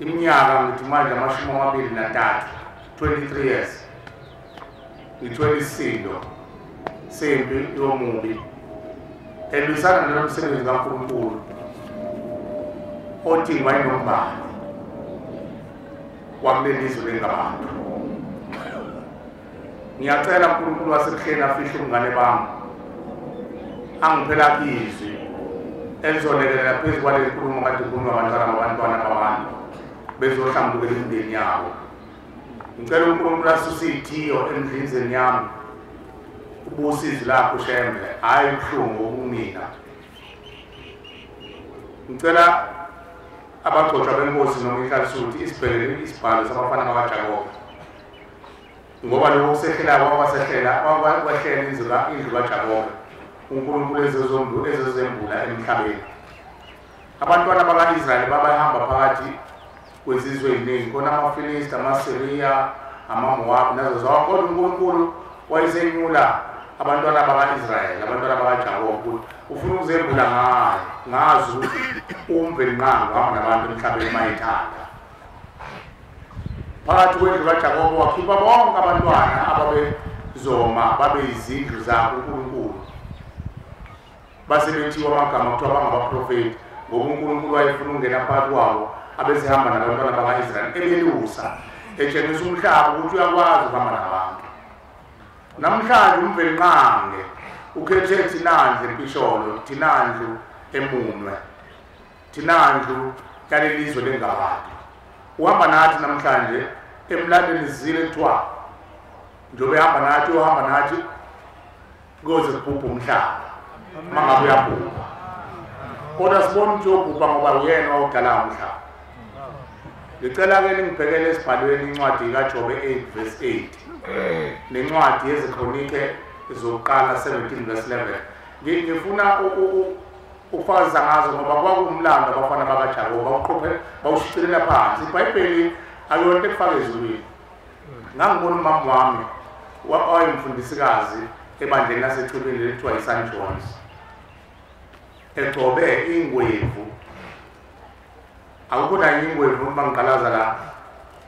iminyaka ngithi manje 23 23 years ngithwele isisindo sempi yomubi elwisana nomsebenzi kaNkulunkulu othi wayenombani wakulelizwe lengabantu. Ngiyacela uNkulunkulu wasebuhleni afihle ubungane bami angiphela izwi elizolekelela phezu kwaleli nkulumo kade kukhulunywa abantwana babantu bezohlambulukela imindeni yabo. Ngicela uNkulunkulu asuse izithiyo emdlinzeni yami ubusa izwi lakho Shembe, hhayi ubuhlungu obumina. Ngicela abagcotshwa benkosi noma inhlalisuthi isibhekele isibhalo sabafana bakaJakobe, ngoba lokho kusehlelayo kwahlela indlu kaJakobe, uNkulunkulu ezezembula emhlabeni. Abantwana baka-Israyeli babahamba phakathi kwezizwe eziningi, khona amaFilisti, amaSiriya, amaMowabi nazo zonke, kodwa uNkulunkulu wayesenyula abantwana baka-Israyeli, abantwana bakaJakobe ukuthi ufuna ukuzembula ngazi ukuthi umbelinqango hamba nabantu emhlabeni mayithanda. Phakathi kwendlu kaJakobe wakhipha bonke abantwana ababezoma babe yizindlu zakhe uNkulunkulu, basebethiwa amagama kuthiwa bangabaprofeti, ngoba uNkulunkulu wayefuna ukungena phakathi kwabo abesehamba nabantwana baka-Israyeli ebelusa, etshengisa umhlaba ukuthi uyakwazi ukuhamba nabantu. Namhlanje umbelinqange ukhethe Thinandlu eMpisholo, Thinandlu eMunwe, Thinandlu yalelizwe lengabantu. Uhamba nathi namhlanje emlandweni izile kuthiwa njobe ehamba nathi uhamba nathi kuze kubhubhe umhlaba mangabe uyabhubha. Kodwa sibona ukuthi uyobhubha ngoba uyena owudala umhlaba. Ngicela-ke ningibhekele esibhalweni incwadi kaJobe 8 verse 8 nencwadi yeziKronike zokuqala 17 verse 11. Ngifuna ukufakaza ngazo ngoba kwakuwumlando abafana bakaJakobe bawushicilela phansi. iBhayibheli akuyona into ekufaka ezulwini. Ngangibona umama wami wayemfundisikazi ebandleni lasechibini lekuthiwa yiSt. John's egcobe ingwevu. Akukho nanye ingwevu uma ngiqalaza la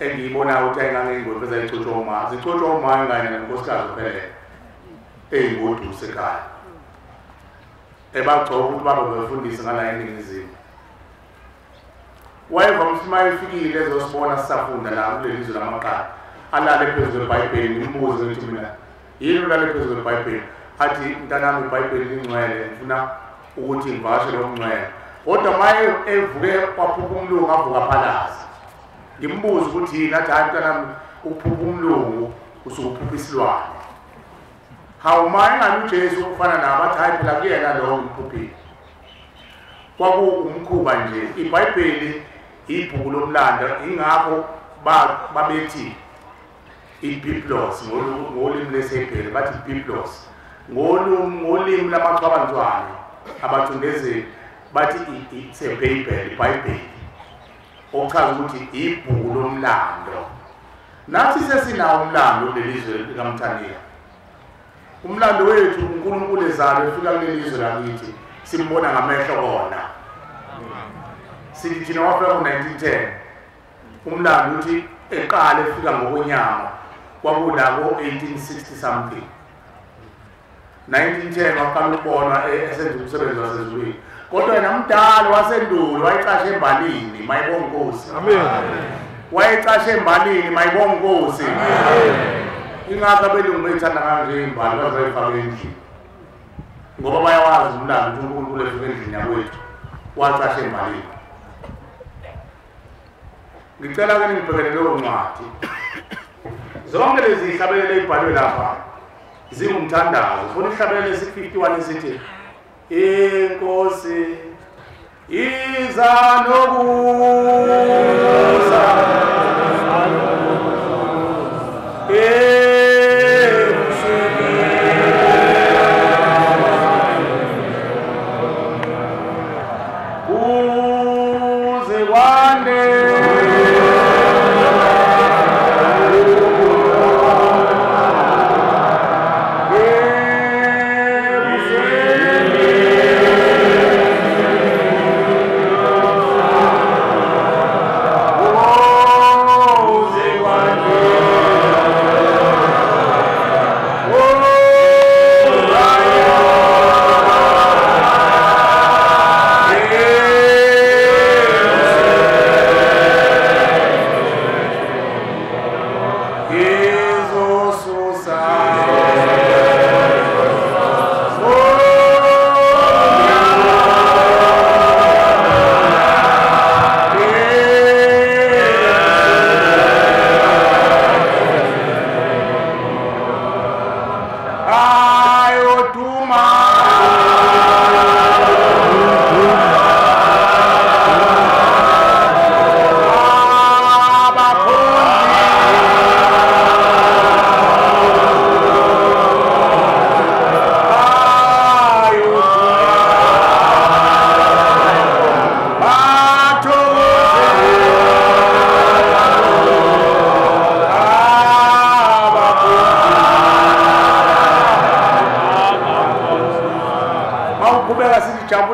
engiyibonayo ukuthi ayingangengwevu ezayicotshwa uma zicotshwa uma ingane nenkosikazi kuphelele eyingoduso ekhaya ebagcoba ukuthi babe befundise ngala eNingizimu. Wayeva msima efikile ezosibona sisafunda la kuleli zwe lamaqala alale phezu kweBhayibheli. Ngimbuze ukuthi mina yini ulale phezu kweBhayibheli? Athi mntanami iBhayibheli lingcwele, ngifuna ukuthi ngivakashe lo mngcwele. Kodwa maye evuke kwaphupha umlungu avuka phalaza. Ngimbuza ukuthi yini? Athi hayi mntanami ukuphupha umlungu usukuphupha isilwane. Hawuma engani uJesu ufana nabo, athi hayi phela kuyena lo ngiphuphile. Kwakuwumkhuba nje. iBhayibheli ibhuku lomlando, ingakho babethi iBiblos ngolimi lesiHebheru, bathi Biblos ngolimi lamaqabantwana abathundezeli bathi it's a Bible, iBhayibheli, okuchaza ukuthi ibhuku lomlando. Nathi sesinawo umlando kulelizwe likaMthaniya. Umlando wethu uNkulunkulu ezalo efika kulelizwe lakithi simbona ngamehlo kona. Sithi thina wafika ngo-1910 umlando uthi eqala efika ngokwenyama kwakulabo 1860 something. 1910 waqala ukubonwa esenza umsebenzi wasezulwini. Kodwa yena mdala wasendulo wayicashe embalini, mayibonge Nkosi. Amen. Wayicashe embalini, mayibonge Nkosi. Amen. Ingakho abelungu beyithanda kanje imbali bazayifaka endlini, ngoba bayawazi umlando ukuthi uNkulunkulu efika endlini yakwethu wacashe embalini. Ngicela-ke ningibhekele leyo ncwadi. Zonke lezi hlabelele ey'bhalwe lapha zingumthandazo. Funa ihlabelele 651 esithi Inkosi iza nokuza kuze kwande Oh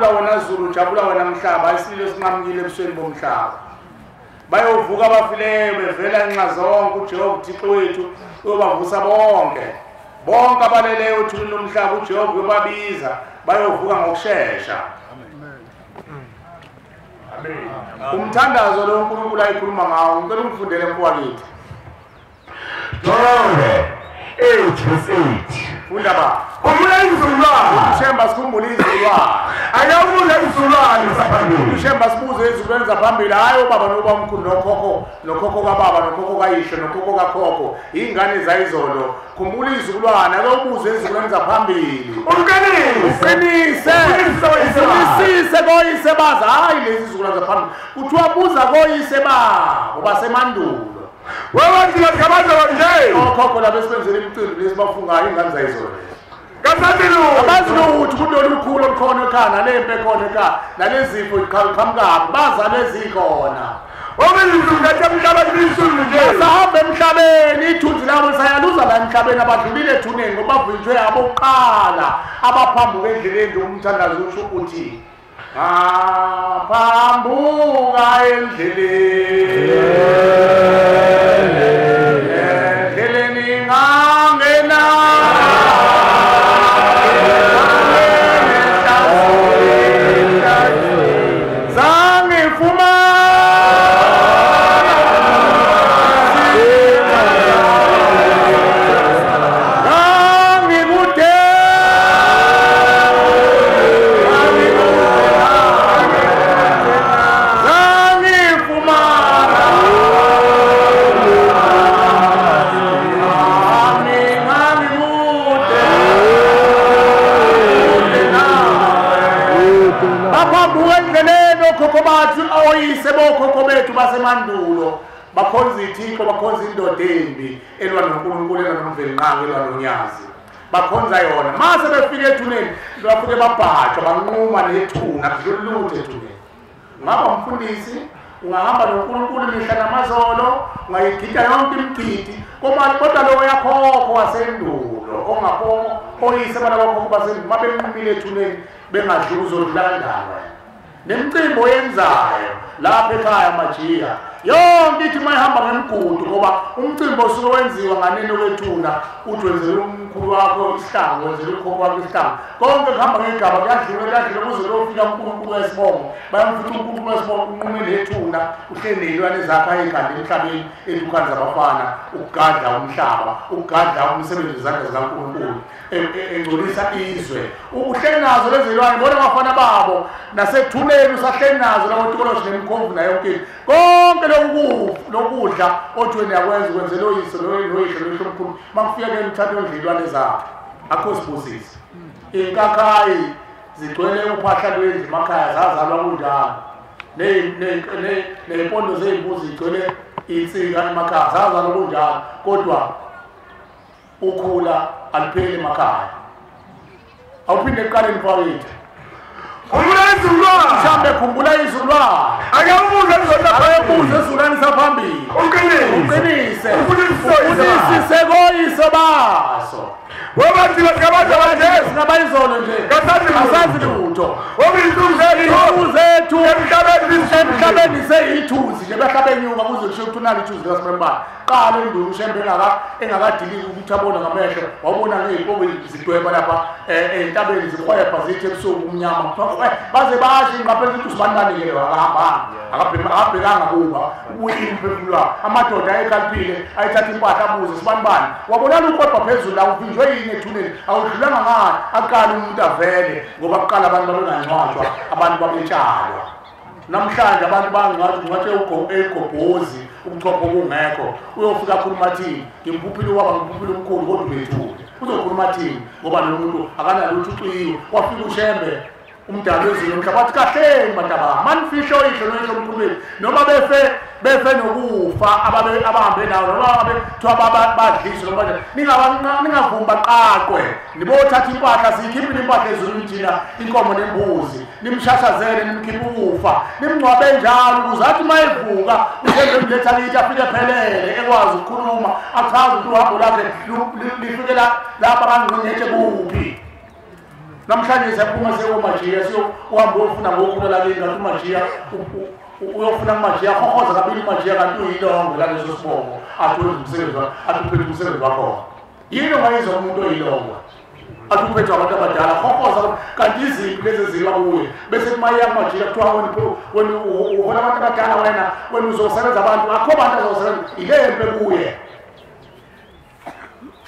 jabula wena Zulu jabula wena Mhlaba isililo sinqamukile ebusweni bomhlaba bayovuka abafileyo bevela nxa zonke uJehova uThixo wethu uyobavusa bonke abaleleyo uthulile umhlaba uJehova uyobabiza bayovuka ngokusheshsha. Amen. Umthandazo lo uNkulunkulu ayikhuluma ngawo ngicela ungifundele mfowethu. John 8:8. Funda ba. Khumbula izizukulwane. Ushemba sikhumbula izizukulwane. Ayabuza izizukulwane zaphambili. Ushemba sibuze izizukulwane zaphambili hayi ubaba nobamkhulu nokhokho kababa nokhokho kayihlo nokhokho kakhokho ingane zayizolo. Khumbula izizukulwane ake ubuze izizukulwane zaphambili. Uqinise koyise baza hayi lezi izizukulwane zaphambili. Kuthiwa buza koyise babo basemandulo. Wabathi bakhabaza nje. Okhokho labesebenzela imicimbi lesibafungayo ingane zayizolo. Abazi ukuthi kunolukhulu olukhona ekhaya lempe khona ekhaya nalezifo iqhamukabi baza lezikhona. Sahambe emhlabeni ithunzi labo sayaluza la emhlabeni abadlulile ethuneni ngoba bavunjwe abokuqala abaphambuka endleleni umthandazo usho ukuthi phambuka endleleni ngangena bokhokho bethu basemandulo bakhonza ithixo bakhonza indoda embi elwa noNkulunkulu elwa nomvelinqangi elwa nonyazi bakhonza yona mase befike ethuneni bafike babhathwa banquma nethuna kudluluthe ethuneni. Ngaba umfundisi ungahamba noNkulunkulu mihla namazolo ungayigida yonke imigidi kodwa lo yakhokho wasendulo ongapho oyise bana bakhokho basendulo mabenqumile ethuneni bengadluli uzodlula kanjani nemicimbi oyenzayo lapha ekhaya majiya yonke ithi mayihamba ngemigudu ngoba umcimbi osuke wenziwa nganeno kwethuna uthi wenzela umkhulu wakho isihlangu wenzela ukhokho wakho isihlangu konke kuhamba ngegaba kuyadlula kuze lofika uNkulunkulu wesibongo bayamfica uNkulunkulu wesibongo unqume nethuna uhleli nezilwane zakhe ayikhanda emhlabeni edukhana zabafana ukugadla umhlaba ukugadla umsebenzi wezandla zikaNkulunkulu engcolisa izwe uhleli nazo lezi zilwane bona abafana babo nasethuneni usahleli nazo lawo tikoloshi nemkhomvu nayo yonke konke lokudla othi wena yakwenza ukwenzela oyise noyihlo nomkhulu makufika ke emthatho endlilwane zakhe akho sibusisi inkakhayi zigcwele uphahla lwendlu emakhaya zazalwa kunjalo nempondo zeyimbuzi zigcwele insika emakhaya zazalwa kunjalo kodwa ukhula alipheli emakhaya awuphinde eqaleni mfowethu. Khumbula izizukulwane. Mhlambe khumbula izizukulwane. Akabuza izizukulwane saphambili. Uqinise. Ufundise koyise baso. Wabathi bakabaza banje singabayizolo nje. Kasazi lutho. Zethu emhlabeni seyithuzi nje behlabenyuka kuze kusho ukuthi unali ithuzi laSibembala. Qala endulo ushembe engakadiliki ukuthi abona ngamehlo wabona ngeyinkomo zidweba lapha entabeni zikhwepha zithi ebusuku umnyama baze basho ngaphela ukuthi usibandane ke akabhekanga kuba ubuyini umphefumula amadoda ayekhalphile ayithatha impahla abuze sibanibani wabonana ukhwepha phezulu la uvinjwe yini ethuneni awudlulanga ngani aqala umuntu avele ngoba kuqala abantu babengangcwatshwa abantu babetshalwa. Namhlanje abantu bangathi egobhozi ubuchopho kungekho uyofika khuluma thini ngimphuphile waba ngiphuphile umkhulu kodwa ubethule uzokhuluma thini ngoba lo muntu akanalutho uqiyo wafika ushembe umdalo wezulu omhlaba wathi kahle mantaba manifisho isho noyisho umkhulumeli noma befe nokufa abahambe nawo noma bethiwa badliswe noma ningavumba qaqwe nibothatha impahla zikhiphile impahla ezulwini thina inkomo nembuzi nimshashazele nimkhiphe ukufa nimngcwabe njalo ukuze athi mayevuka ushembe mletha lithi afike phelele ekwazi ukukhuluma achaze ukuthi uhambo lakhe lifikela lapha bangqinyeche kuphi namhlanje siyaphuma sekomajiya uhambe uyofuna ngokulela linga kumajiya uyofuna kumajiya hohoza kabili umajiya kanti uyilongo laleso sibongo atuphethe umsebenzi wakho yini ungayizwa umuntu oyilongo atuphethwe abantu abadala hohoza kanti izinto lezi ziba kuye bese kumayiya kumajiya kuthiwa wena uhola abantu abadala wena uzosebenza abantu akho bantu azosebenza ilempe kuye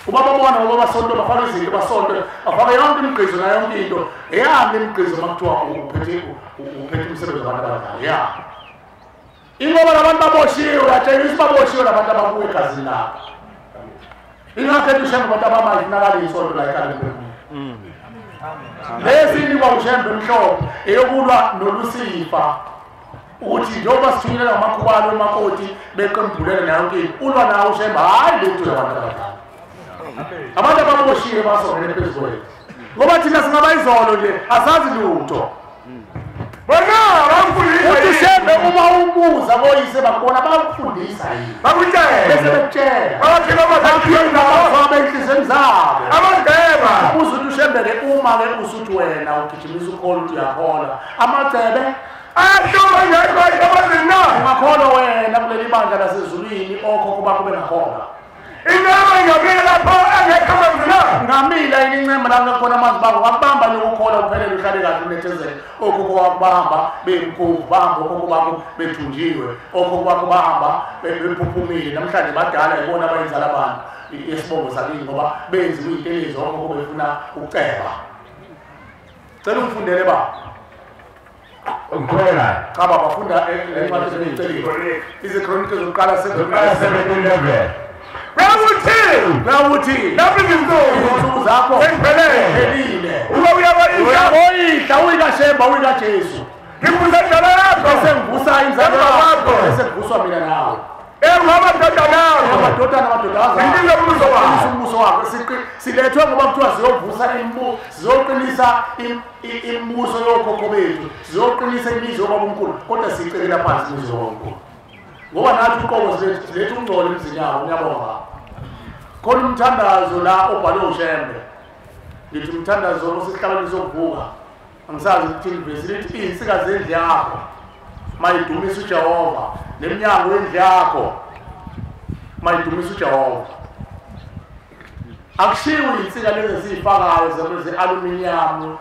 ubaba bona ubaba sonto bafaka izinto basonto bafaka yonke imigqizo nayo yonke into ehambe imigqizo makuthiwa uphethe umsebenzi wabantu abadala ya ingoba labantu baboshiwe atshengisa baboshiwe labantu abakuwe egazini lapha ingakhetha ushembe abantu abamazi nakali isonto la ekhaya lesini kwaushembe mhlophe eyokulwa nolusifa ukuthi njengoba sithunyelwa ngamakhubalo emakoti beqembulele nayo yonke into ulwa nawo ushembe hayi lethu labantu abadala abantu ababoshiwe basongele phezu kwethu ngoba thina singabayizolo nje asazi lutho bona bamfundisa uthi shembe uma umuza boyise bakubona bakufundisa yini bakutshela bese bekutshela abathina bakuyinda bazobe enhlizweni zabo amagceba ubuze uthi ushembele uma-ke usuthi wena ugijimisa ukhola uthi uyakhola amagcebe ashoma ngekho abazina ungakholwa wena kuleli bandla lasezulwini okhokho bakho bengakholwa ingaba ngabela lapho engekho amazina ngamila ilincema la ngakhona amanzi bakho wakubamba lokukhola uphelele uhlale kahle unethezele okhokho wakubahamba bemkhulu bahamba okhokho bakho bethunjiwe okhokho bakho bahamba bephuphumile namhlanje badala ibona abayinzala abantu isibongo sakini ngoba benziwe intelezo okhokho befuna ukuceba cela umfundele ba ngicela qaba bafunda encwadi zemicelile izichronicles zokuqala 7:11 Nawuthi lapho izinsuku zakho eziphelele uba uyaboyidla uyikashemba uyikaJesu ngibuza njalo yakho sengivusa inzalo yakho sengivuswa mina nawe amadodana umbuso wakho silethwe ngoba kuthiwa sizoqinisa imibuso yokhokho bethu sizoqinisa imizi yobaba omkhulu kodwa siyicekela phansi imizi yobaba omkhulu ngoba nathi uqobo silethe ungcolo emzini yawo ngiyabonga khona umthandazo la obhalwe ushembe ngithi umthandazo osesihlabeni sokuvuka angisazi ukuthi ivesi lithi iy'nsika zendlu yakho mayidumisa uJehova neminyango yendlu yakho mayidumisa uJehova akushiwo iy'nsika lezi esiy'fakayo ze-aluminium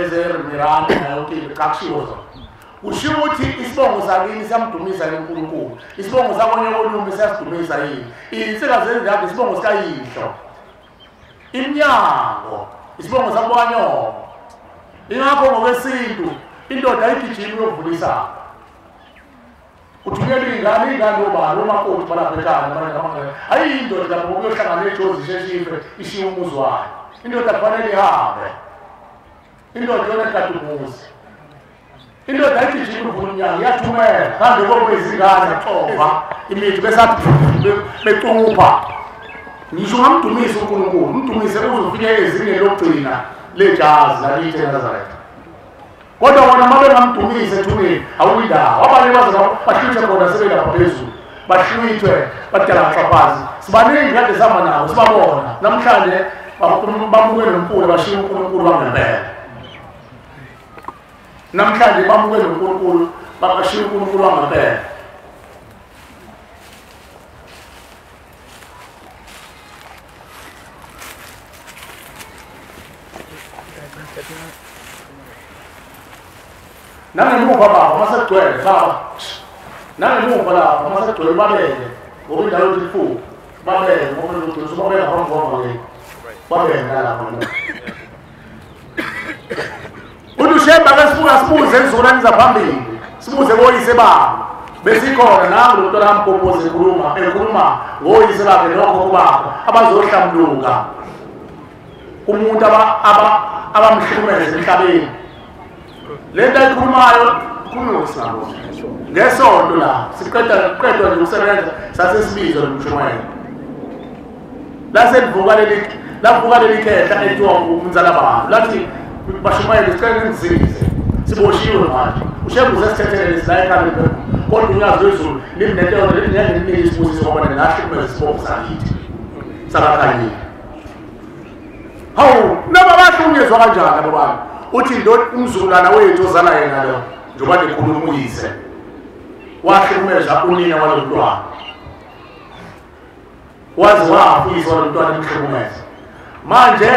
ezerimirani nayonke into akushiwo zona kushiwo ukuthi isibongo sakini siyamdumisa uNkulunkulu isibongo sakonye kolumi siyasidumisa yini iy'nsika zendlu yakho isibongo sikayihlo iminyango isibongo sakubanyoko ingakho ngokwesintu indoda ayigijimi uyovulisa uthunyelwa ingane obani omakoti balapha ekhaya ayiyi indoda lapho kuyohlangana nejozi isheshife ishiye umuzi wayo indoda kufanele ihambe indoda yona ekadumuzi indoda ayigijimi uvula umnyango iyathumela kambe kobe izingane axova imithi besathi becupha ngisho ungamdumisa uNkulunkulu umdumise uzofike ezingeni lokugcina lejazi lalithi eNazaretha kodwa wona uma bengamdumise ethuneni awuyindawo abanye bahlwithe khona sebelapha phezulu bahlwithwe badalaxa phansi sibaningi kade sihamba nabo sibabona namhlanje bamukele noNkulunkulu bashiye uNkulunkulu bangempela namhlanje bamukele noNkulunkulu bashiye uNkulunkulu bangempela nangemuva babo masegcwele baba nangemuva lapho masegcwele babele ngoba indawo yokuthi babele ngoba ukuthi babele ngaphambi ke babele nalapho udushemba besibuka sibuze ezolani zaphambili sibuze boyise babo besikhona nangu lo ntwana ampopoze ekhuluma ngoyise bakhe lokho kubakho abazohlambuluka umuntu abamhlukumeza emhlabeni lento ayikhulumayo khulunywa sinabo ngesonto la siqedwa nje ukusebenza sasesibizwa nomshumayela lavuka leli khehla ethiwa umnzala abantu lathi bashumayela sicela ningisize siboshiwe manje ushembe uzesithethelele sila ekhaya kodwa unyazi wezulu limnetona lininike isibusiso ngoba nahle kumele sibonge sakithi sabakhanyile hawu naba bahlunyezwa kanjani abo bantu uthi umzukulwana wethu ozala yena lo njengoba nekhuluma uyise wahlukumeza unina walo mntwana wazi wafisa walo mntwana emhlukumeza manje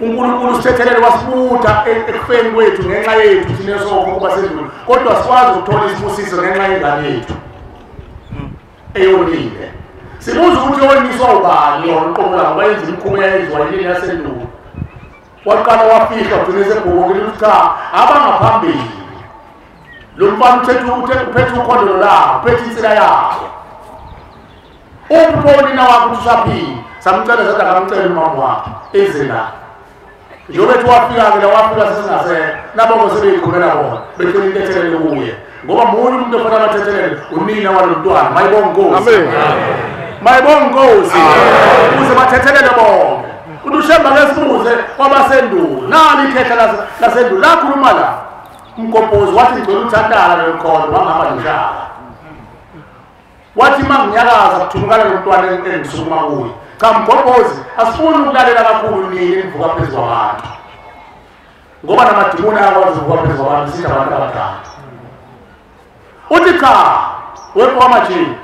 uNkulunkulu usithethelele wasibuta ekufeni kwethu ngenxa yethu thina sokuba sendlulu kodwa sikwazi ukuthola isibusiso ngenxa yengane yethu eyonile sibuza ukuthi yoniswa ubani yona uqobola ngoba yenza imikhuba yenziwa yini yasendulo waqala wafihla ugcine sebhokile ukuthi cha abangaphambili lo mfana uphethe ukhondolo lawo uphethe insila yawo umboni na wakho usaphila samcela zathi akamcela umama wakhe eze la njengoba ethi wafika-ke la wafika sesingase nabongo sebeyikhulumela bona becela into ethelele kuye ngoba munye umuntu ofana abathethelele unina walo mntwana mayibonge Nkosi mayibonge Nkosi ukuze bathethelele bonke kuthi ushemba ngesibuze kwabasendulo nali ikhehla lasendulo lakhuluma la umgobhozi wathi ngicela uthandana lomkhondo wangihamba noshaka wathi manginyakaza kuthumukana lomntwana engisukuma kuye cha mgobhozi asifuni ukulalela kakhulu nini nivuka phezu kwabantu ngoba namadimoni ayakwazi ukuvuka phezu kwabantu sithi abantu abadala uthi cha wepho wamajini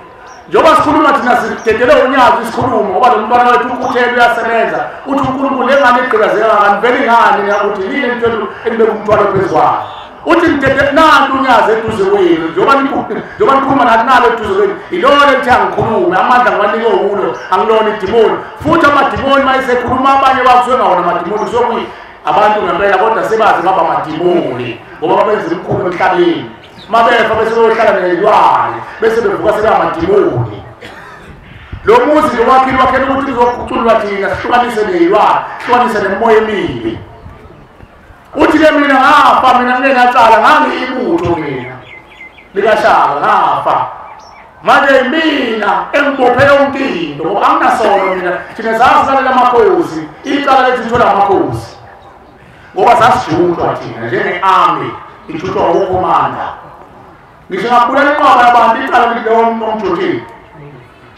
njengoba sikhuluma thina sidedele unyazi isikhulumo ngoba lo mntwana wethu ukuthela uyasebenza uthi uNkulunkulu engane igqilazeka kaniveli ngani ukuthi yini into enibeka umntwana phezu kwayo uthi ngidede nantu unyazi eduze kwenu njengoba nikhuluma nathi nalo eduze kwenu ilona lithi angikhulume amandla ngiwanike ulo angilona idimoni futhi amadimoni mayisekhuluma abanye bakusuke ngawona amadimoni kusuke abantu ngempela kodwa sebazi ngaba amadimoni ngoba babenza imikhuba emhlabeni mabefa bese beyohlala nezilwane bese bevuka sebamadimoni lo muzi lo wakhile ukuthi uzokuculwa thina sihlukanise nezilwane sihlukanise nemoya emibi uthi ke mina ngafa mina ngeke ngacala ngangiyibutho mina likashaka ngafa manje mina engibophele unkindo ngoba anginasono mina thina sasisalela amakhosi icala lethu lithola amakhosi ngoba sasijutshwa thina njenge-army ijutshwa ukomanda ngisho ngabulela inqwaba yabantu icala lileomjotini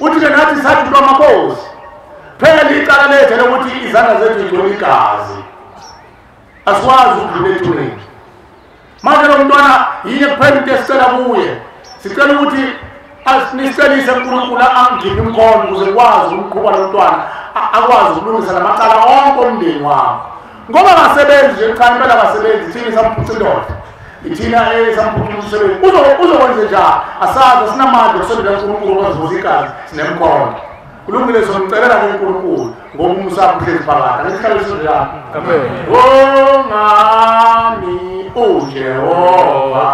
uthi ke nathi sajutshwa amakhosi phela icala lethu lokuthi izandla zethu igcwele igazi asikwazi ukudlula ethuneni manje lo mntwana yini kuphela into esicela kuye sicela ukuthi nisiceliise uNkulunkulu angiphe imkhondo ukuze ngikwazi ukumqhuba lo mntwana akwazi ukulungisa namacala onke omndeni wami ngoba ngasebenzi nje cha impela ngasebenzi thina samphuca indoda ithina samphuca umsebenzi uzokwenze njani asazi sinamandla okusondela kuNkulunkulu kwazivuza igazi sinemkhondo kulungile somcelela kuNkulunkulu ngoba umsapho uhlezi phakathi angihlale sinjalo amen ngami uJehova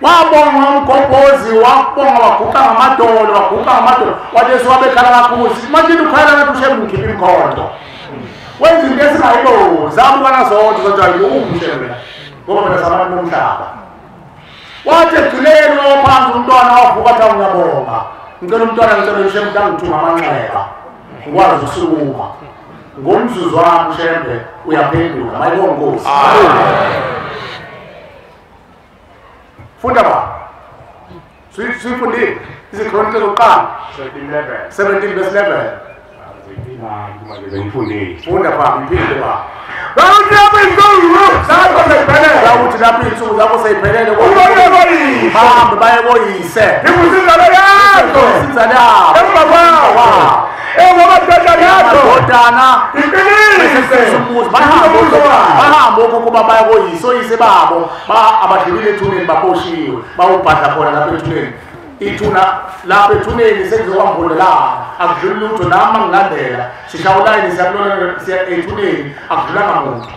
wabonga umgobhozi wabonga waguqa ngamadolo wathi wabekhala kakhulu manje ukhala ngathi ushembe ngikhipha imkhondo wenza into esingayiboni zamukana zonke zonjalo umshembe ngoba mina sabantu bomhlaba wathi egcineni waphansi umntwana wavuka athi ngiyabonga ngicela umntwana ngicela ushembe ngithuma amanxeba ngikwazi ukusukuma ngomzuzu wami ushembe uyaphendula mayibonge Nkosi funda ba sifundile izikronike zokuqala 17 verse 11 funda ba iphinde ba bawuthi lapho inkonzo zakho seyiphelele bawuthi lapho insuku zakho seyiphelele bahambe baye koyise ikusizana yakho isizana yakho emva kwawo engobathatha impilisi bahambe ukuba baya koyise oyise babo abadlulile ethuneni baboshiwe bawubhadla khona lapha ethuneni ithuna lapha ethuneni sekuzokwambula la akudluli lutho nama ngilandela sishawula ini siya ethuneni akudlulanga muntu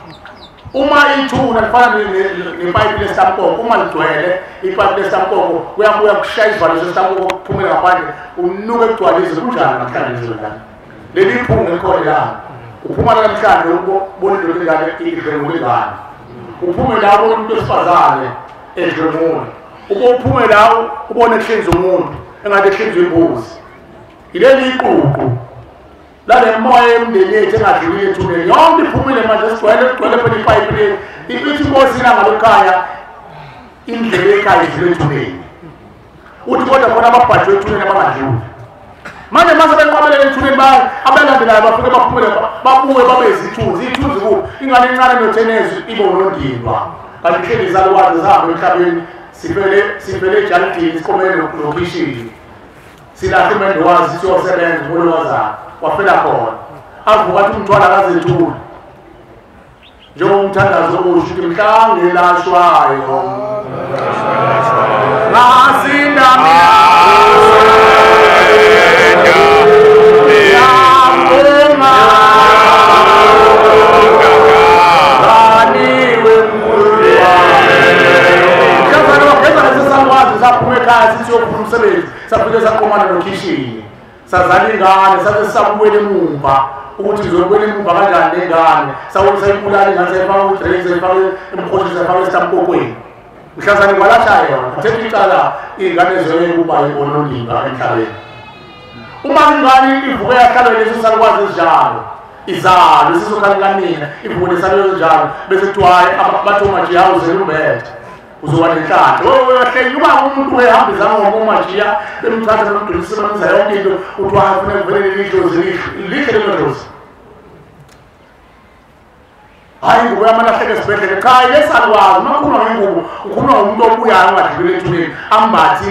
uma ithuna lifana nepipe lesitampoko uma ligcwele ipipe lesitampoko kuyabuya kushaya isivalo sesitampoko kuphumela ngaphandle unuke kugcwalize kunjani namhlanje izolana leli phunga likhona la uphuma namhlanje ubona into engane idlengulengane uphume la ubona umuntu wesifazane edlengule uphume la ubona ehlinza umuntu engathi ehlinza imbuzi ileli iququ la le moya emndeni yethu engadlulile ethuneni yonke iphumile manje sigcwele phela ipipe le ithi inkosi ngalokhaya indlela ekhaya idlule ethuneni uthi kodwa khona ababhajwe ethuneni abangadluli manje mase benqabelele ethuneni abalandelayo bafike baphumele babuye babe izithunzi ku ingane encane nothenezi ibonondindwa kanti hleli izalukwazi zahambe emhlabeni sivele ejalidini sikomele lokhishini silahle imende wazi siyosebenza ubone wazana wafela khona avuka athi umthwala akazethuli njengomthandazo usho ukuthi mhla ngelashwayo ngasinda umsebenzi safike saqomana lokhishini sazana ingane sabe sabuyele emumva ukuthi ngizobuyela emumva kanjani lengane sawusa impulani ingane sayifaka udress sayifaka emkhosi sayifaka esitampokweni mhlazana kwalasha yona thethi icala ingane zoye kuba onondinga emhlabeni uma ingane ivuke yahlala leso salukwazi esinjalo izalo sisokhala kanina ivuke lesalo njalo bese kuthiwa bathoma nje yawuzela umbethe uzoba nenhlanhla wewe uba umuntu ehambisa ngomajiya bemthatha nomdulisa benza yonke into uthi wafuna kuvele lidlozi lihle lidlozi hayi ngoba amalahleke esibhedlela ekhaya lesalwazi makhuluma ngengubo ukhuluma umuntu obuyayo ongadlulile ethuneni ambathi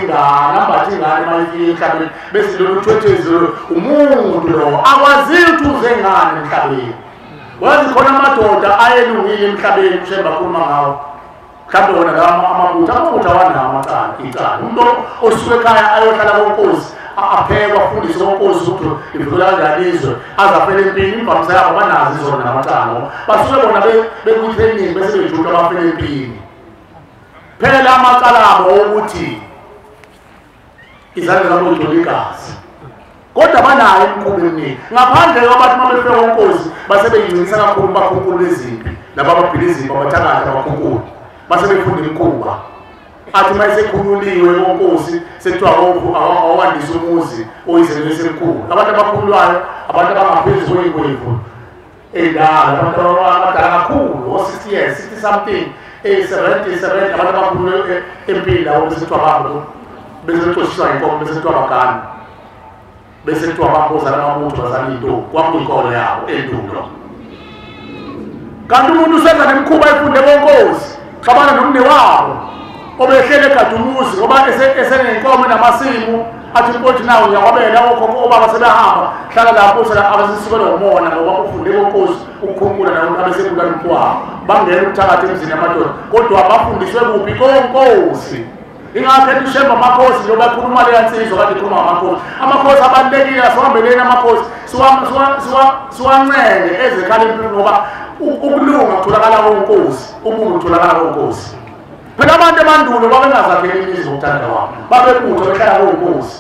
ingane mayifike emhlabeni bese lolu thwethezelo umuntu lo akwaziyo ukuthi uze ngane emhlabeni wazi khona amadoda ayelungile emhlabeni ushemba khuluma ngawo mhlawumbe wona la amabutha wanawo icala umuntu osuke ekhaya ayohlala konkosi aphekwa afundise konkosi ukuthi ivula kanjani izwe azafela empini imvamisa yabo banazo izona namacala basuke bona bekutraining bese bejuka bafela empini phela amacala abo ukuthi izandla zabo zigcwele igazi kodwa banayo imikhuba eminingi ngaphandle kwabantu mabefika konkosi base beyingcisa kakhulu bakhunkulu lezimpi nabababhila izimpi abathakatha bakhunkulu base befunda imikhuba athi mayisekhululiwe konkosi sekuthiwa awandise umuzi oyizelo esemkhulu abantu abakhulwayo abantu abangaphezu kweyingwevu endala abantu abadala kakhulu o-60 years 60 something 70 abantu abakhulu empini lawo bese kuthiwa babo bese betoshiswa inkomo bese kuthiwa bagana bese kuthiwa bambozana amabutho bazana iy'ntombi kwakuyinkolo yabo endulo kanti umuntu usenza nemikhuba efunde konkosi xabana nomne wabo obehlele egada umuzi ngoba esenenkomo namasimu athi inkothi nawo ngiyakwabela okhokho obaba sebehamba hlala lapho abasisukelwe ngomona ngoba ufunde konkosi ukukhumbula nawo abesebulala umfowabo bangena ukuthakatha emzini yamadoda kodwa bafundiswe kuphi konkosi ingakhethi ushemba amakhosi njengoba ekhuluma leya nsizwa kade ikhuluma ngamakhosi amakhosi abalulekile asiwahambeleni amakhosi siwancenge ezekhala empilweni ngoba ukulunga kutholakala konkosi ubungu kutholakala konkosi phela abantu emandulo babengazakheli imizi ngokuthanda wabo babebutho behlala konkosi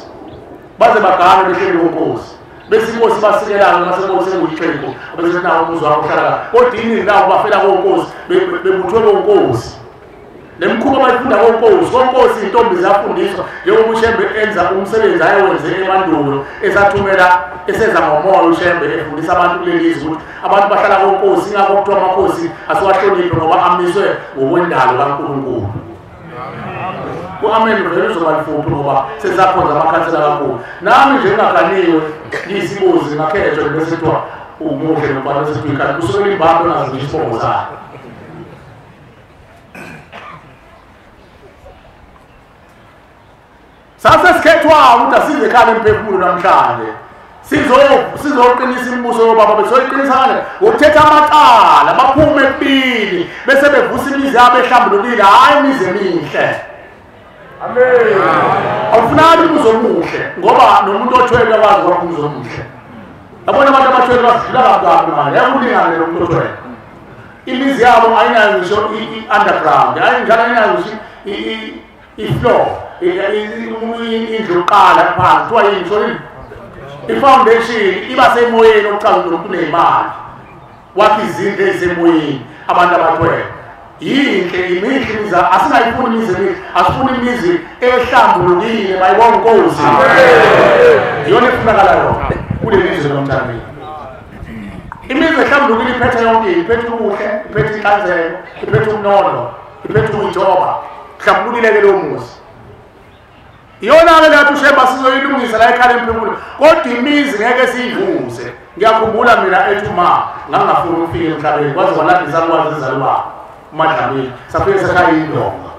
baze bagane behleli konkosi bese inkosi basikelana masenkosi enguyixhego bese nawo umuzi wabo uhlala kodwa iningi lawo bafela konkosi bebuthwe konkosi lemkhuba bayifunda konkosi intombi ziyafundiswa njengoba ushembe enza umsebenzi ayewenze emandulo esathumela eseza ngomoya ushembe efundisa abantu kulelizwe ukuthi abantu bahlala konkosi ingakho kuthiwa amakhosi asiwahloniphe ngoba amiswe ngokwendalo kaNkulunkulu ku-amen vele uzoba lifuphi ngoba sesakhonza amakhansela kakhulu nami nje ngingaganiwe ngiyisibuzi ngakhethwa bese kuthiwa umuhle nobani bese kuthiwa ikhali kusukela imbambo nazo isibongo sakhe sase sikhethwa ukuthi asize ekhaya emphefumulo namhlanje sizoqinisa imibuso yobaba besoyiqinisa kanje ngokuthetha amacala baphume empini bese bevusa imizi yabo ehlambulukile hayi imizi emihle amen awufunani umbuzo omuhle ngoba nomuntu othwele akwazi kwakho umbuzo omuhle. Yabona abantu abathwele basidlula kabi manje yakulingana lo muntu othwele. Imizi yabo ayinayo ngisho i-underground, ayinayo ngisho i-floor, indlu yokuqala phansi, kuthiwa yini ngisho i-foundation iba semoyeni okuchaza ukuthi umuntu unemali. Wakhe izindlu ezisemoyeni abantu abathwele. Yinhle imihle imizi asingayifuni imizi emihle, asifuni imizi ehlambulukile bayibona Nkosi. Iyona efunakalayo kule lizwe lomthambile. Imizi ehlambulukile iphethe yonke, iphethe ubuhle, iphethe inhlanzeko, iphethe umnono, iphethe ukuyithoba. Hlambulukile lo muzi. Iyona-ke lathi ushemba sizoyilungisa la ekhaya emphefumulo. Kodwa imizi ngeke siyivuze. Ngiyakhumbula mina ethuma ngangafuni ukufika emhlabeni kwaze kwalandisa kwazi izalwa uMadlamini. Safike sekhaya indonga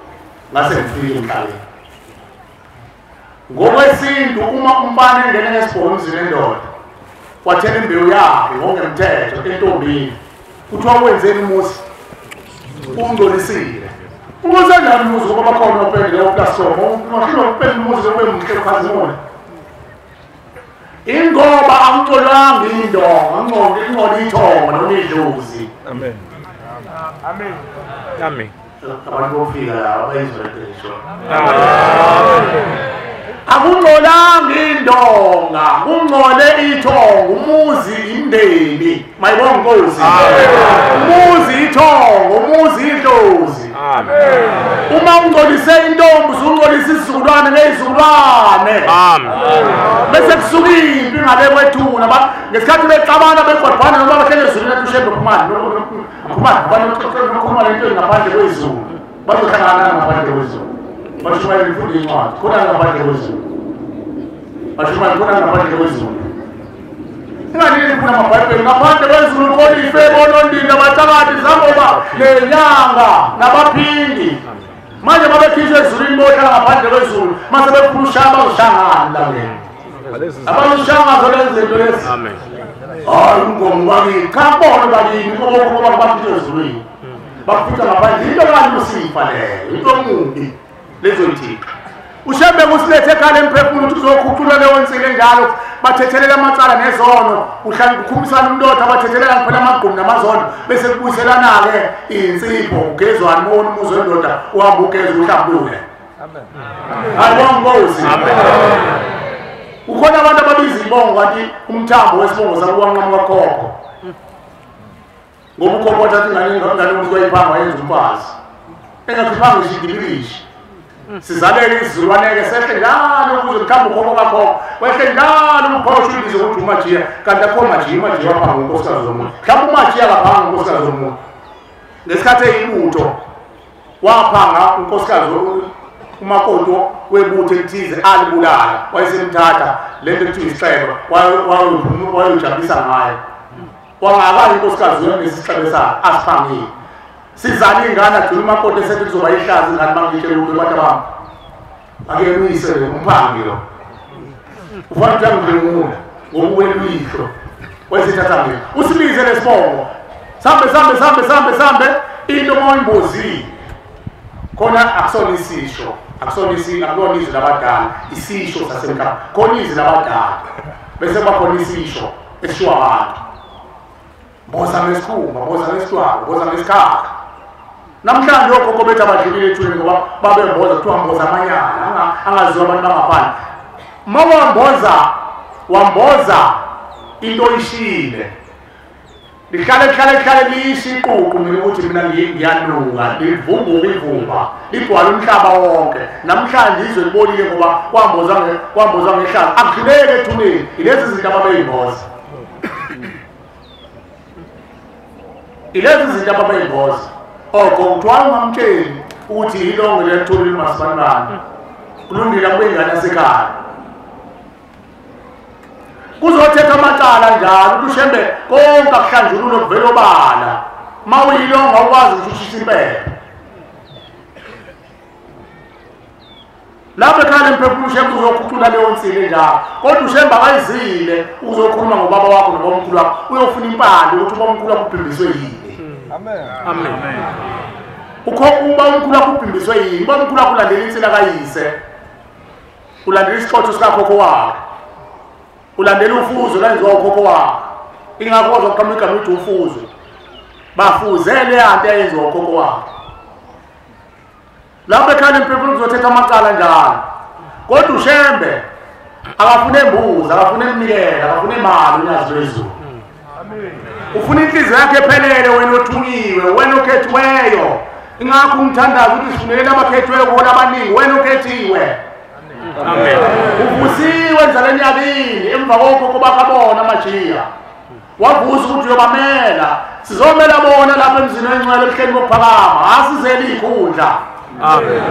ngase ngifike emhlabeni. Ngokwesintu uma umbane engene ngesibhonzi nendoda wathela imbewu yakhe ngokungemthetho entombini kuthiwa wenzeni umuzi ungcolisile. Ukuzenjani umuzi ngoba bakhona opendele oplasoma ungafuna ukupenda umuzi ube muhle ukhazimule. Ingoba angcolanga indonga ingcola ithonga noma idlozi. Amen. Amen. Amen. Abantu bofika la abayizwelesho. Akungcolanga indonga, kungcole ithonga, umuzi indeni. Mayibonga Nkosi. Umuzi ithonga, umuzi idlozi. Amen. Uma ungcolise intombi uzungcolisa isizukulwane ngezizukulwane. Amen. Bese kusuka impi ngale kwethuna ngesikhathi becabana begodwana noma bahlele ezulwini etushembe kumani abantu into ngaphandle kwezulu bazohlangana ngaphandle kwezulu bashumayela imfundo incwadi khona ngaphandle kwezulu bashumayela khona ngaphandle kwezulu inganini kuna amabhayibheli ngaphandle kwezulu khona ifebo nondinda abathakathi zangoba nenyanga nabaphindi manje babekhishwe ezulwini bohlala ngaphandle kwezulu mase bekhulushaya bazohlangana la ngene abalushanga zolenze into lezi. Amen. Hayi ungomo bakini khabona bakini ngoba baphithwe ezulwini baphitha ngaphandle into kanje usifa leyo into emumbi lezoyithika ushembe kusilethe ekhaya emphefumulo ukuthi uzokhuculwa leyo nsile njalo bathethelela amacala nezono uhlala ukukhumbisana umnotho abathethelela kuphela amagqumi namazono bese kubuyiselana-ke insipho ugezwane mona umuzi wendoda uhamba ugeza uhlambulule. Hayi Nkosi. Ukhona abantu ababiza ibongo kanti umthambo wesibongo sakuwanqamu kakhokho. Ngoba ukhokho wathi ngane umuntu wayiphanga yenza umfazi. Engakhiphanga ishidibilishi. Sizaleke izizulwane-ke sehle njalo ukuze mhlawumbe ukhokho kakhokho. Wehle njalo uphosha ibizo ukuthi uMajiya kanti akho Majiya waphanga unkosikazi zomuntu. Mhlawumbe uMajiya akaphanga unkosikazi zomuntu. Ngesikhathi eyibutho waphanga unkosikazi umakoti webutho elithize alibulala wayesemthatha lento ekuthiwa isixebe wayojabulisa ngayo wangakayo inkosikazi nesixebe sakhe asiphangile sizala ingane agcina umakoti esethi kuzoba ihlazi ingane bangitshela ukuthi abantu bami ake uyise umphangi lo ufana njengomdlengula ngoba uweluyihlo wayesithatha mina usibize lesibongo sambe into moyimbozile khona akusona isisho akusona izwi labadala isisho sasemkhaya khona izwi labadala bese bakhona isisho esishiwa abantu mboza ngesikhumba mboza ngesitwalo mboza ngesikhakha namhlanje okhokho bethu abadlulile ethweni ngoba babemboza kuthiwa mboza amanyala angaziwa abantu bangaphandle uma wamboza into oyishile lihlale liyishi iququ mina ukuthi mina ngiyanunga livumbuka ivumba ligcwala umhlaba wonke namhlanje izwe libonile ngoba kwambozwa ngehlazo akudluleke ethuneni ilezi zinto ababeyimboza oko kuthiwa ungamtsheli ukuthi yilonge lelithuli limasibani kulungile kube ingane yasekhaya kuzothetha amacala njalo ukuthi ushembe konke akuhlanjululo kuvela obala ma uyilonga ukwazi ukushisa impepho lapho ekhaya emphefumulo ushembe uzokhucula leyo nsile njalo kodwa ushembe akayizile uzokhuluma ngobaba wakho noma umkhulu wakho uyofuna impande ukuthi uba umkhulu wakho ubhimbiswe yini. Amen. Uba umkhulu wakho ubhimbiswe yini uba umkhulu wakho ulandela insila kayise ulandela isiqotho sikakhokho wakhe, ulandela ufuzo lenziwa ukhokho wakhe. Ingakho wazoqhamuka igama lithi ufuzo, bafuzele yanto eyenziwa ukhokho wakhe. Lapho ekhaya impilo kuzothetha amacala njalo, kodwa uShembe akafune embuzi, akafune emnikela, akafune imali unyazi lwezulu. Ufuna inhliziyo yakhe ephelele, wena othunyiwe, wena okhethiweyo. Ingakho umthandazo ukuthi sifunele abakhethiweyo bona abaningi, wena okhethiwe. Amen. Uvusiwe enzaleni yakini emva kokhokho bakabona amajiya. Wavusa ukuthi uyobamela, sizomela bona lapha emzini wencwele ebuhleni bokuphakama, asizeli ikhundla. Amen.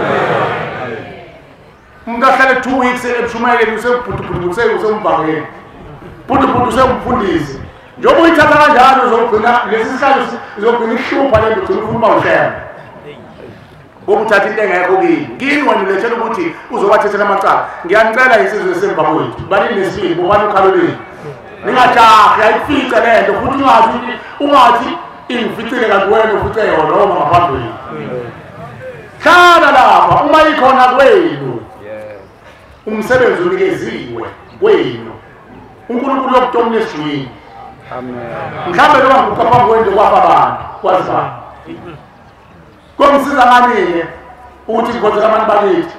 Umuntu ahlale 2 weeks ebushumayeleni usebhutubhutu usemvangeni. Bhutubhutu usembufundisi. Njengoba uyithatha kanjalo uzogcina lesi sihlalo uzogcina ihlupha lento ugcina ufuna uShembe. Ngokuthatha into engekho kini wena ulethela ukuthi uzobathethela amacala. Ngiyanicela isizwe semva kwethu. Bani nesibili bobani ukhaloleni. Ningajahi ayifica lento futhi ungathi ingificile kanti wena ufice yona noma ngaphambili. Hlala lapha uma ikhona kwenu. Umsebenzi unikeziwe kwenu. uNkulunkulu yokutomla esizweni. Amen. Mhlawumbe lo ngikupha kwento kwapha abantu kwaziba. Komsiza ngani ukuthi inkonzo kaMani bakithi.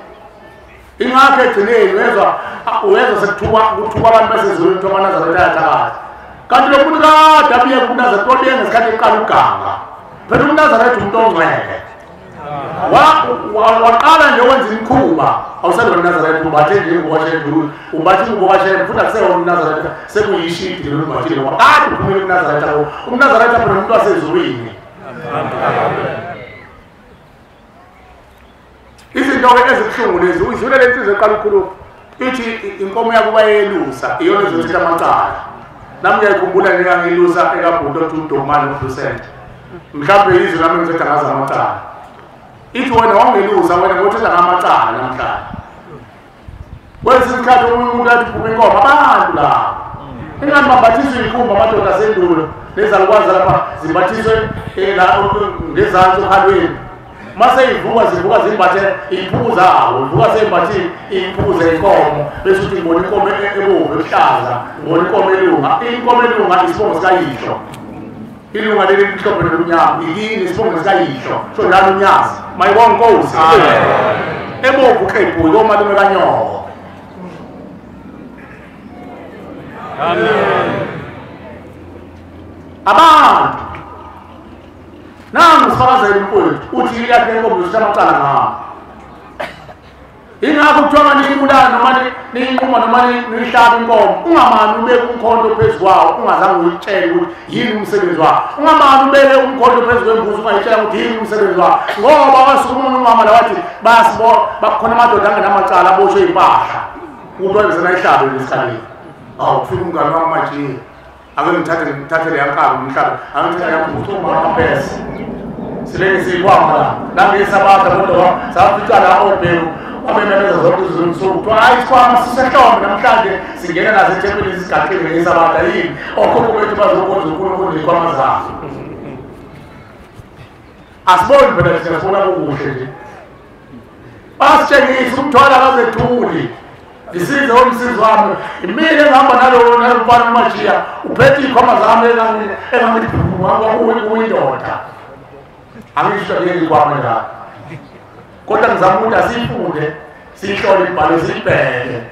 Ingakho egcineni uyezwa sekuthuka abantu basezweni into amaNazaretha ayathakaza. Kanti lo muntu kade abuye kuNazaretha kodwa ngesikhathi eqala uganga. Phela uNazaretha umuntu ongcwele. Waqala nje wenza imikhuba awusadwa uNazaretha ubathe nje ngokwashendulu ubathi ngokwashendulu futhi akuseyona uNazaretha sekuyishidi lo mbathile wakade uphumile uNazaretha uNazaretha phela umuntu wasezulwini. Izinto ezikuhlungu lezi uyizwile lensizwe eqala ukukhuluma ithi inkomo yakuba yelusa iyona ezothetha amacala. Nami ngiyakhumbula ngilusa ekabhuto uDomani uPresent. Mhlawumbe izwi nami ngithetha ngazo amacala. Ithi wena wangelusa wena ngothetha ngamacala namhlanje. Kwesikhathi umuntu athi phuma inkomo abantu la. Ingani bambathiswe ikhumba amadoda asendulo nezalukwazi lapha zimbathiswe ngezansi ohalweni. Mase ivuka zivuka zimbathe iphuza zawo ivuka sembathi iphuza inkomo bese uthi ngibona inkomo ebomvu ehlaza ngibona inkomo elunga isibongo sikayisho ilunga leli lihlophe lomnyama yini isibongo sikayisho so lana unyazi mayibona Nkosi ebomvu kephu lo malume kanyoko. Amen. Abantu nangu sifakazela impilo uthi iyathi inkomo zishamacala ngabo. Ingakho kuthiwa nibulala noma ninquma noma nihlaba inkomo ungamani ubeke umkhonto phezu kwawo ungazange uyitshele ukuthi yini umsebenzi wakho. Ungamani ubeke umkhonto phezu kwembuzi ungayitshela ukuthi yini umsebenzi wakho ngoba wasukuma umama lawathi bakhona amadoda angenamacala aboshwe impahla ukuthi wayezena ihlabe lesikhaleni. Awufika umngane wami manje ake ngithathe le yankaba umhlaba angithatha yakho amapesi sileke sikwama la ngesabatha kodwa safica la obhelu abememeza zonke izimsuku hayi sikwama sisehlombe namhlanje singena nazo ethempelini isigaqile ngesabatha yini okhokho bethu bazokwenza uNkulunkulu ikwama zazo. Asiboni phela siyafuna ukuhle nje basitshengisa umthwala kazethuli ngisize umsizi wami imile ngihamba nalo mfana uMajiya uphethe ikhoma zami engangithi uyindoda angisho yini kwami la kodwa ngizama ukuthi asifunde sihlole ibhalo sibheke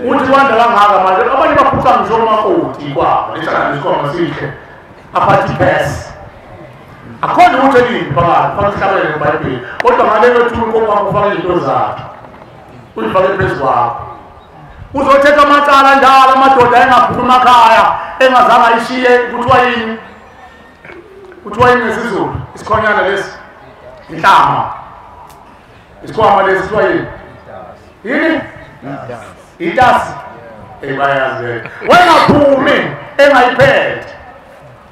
uthi wanda kangaka manje abanye baphuca ngisho makoti kwabo lesana ikhoma sihle aphathi pass akhona ukuthi yini phakathi phakathi eBhayibhelini kodwa ngaleyo thulo inkomo akufaka izinto zakhe uyifake phezu kwakho. Uzothetha amacala njalo amadoda engaphuma ekhaya engazange ayishiye kuthiwa yini? Kuthiwa yini ngesizulu? Isikhonyana lesi. Inhlama. Isikhwama lesi kuthiwa yini? Yini? Itasi. Bayazi. Wengaphumi engayiphethe.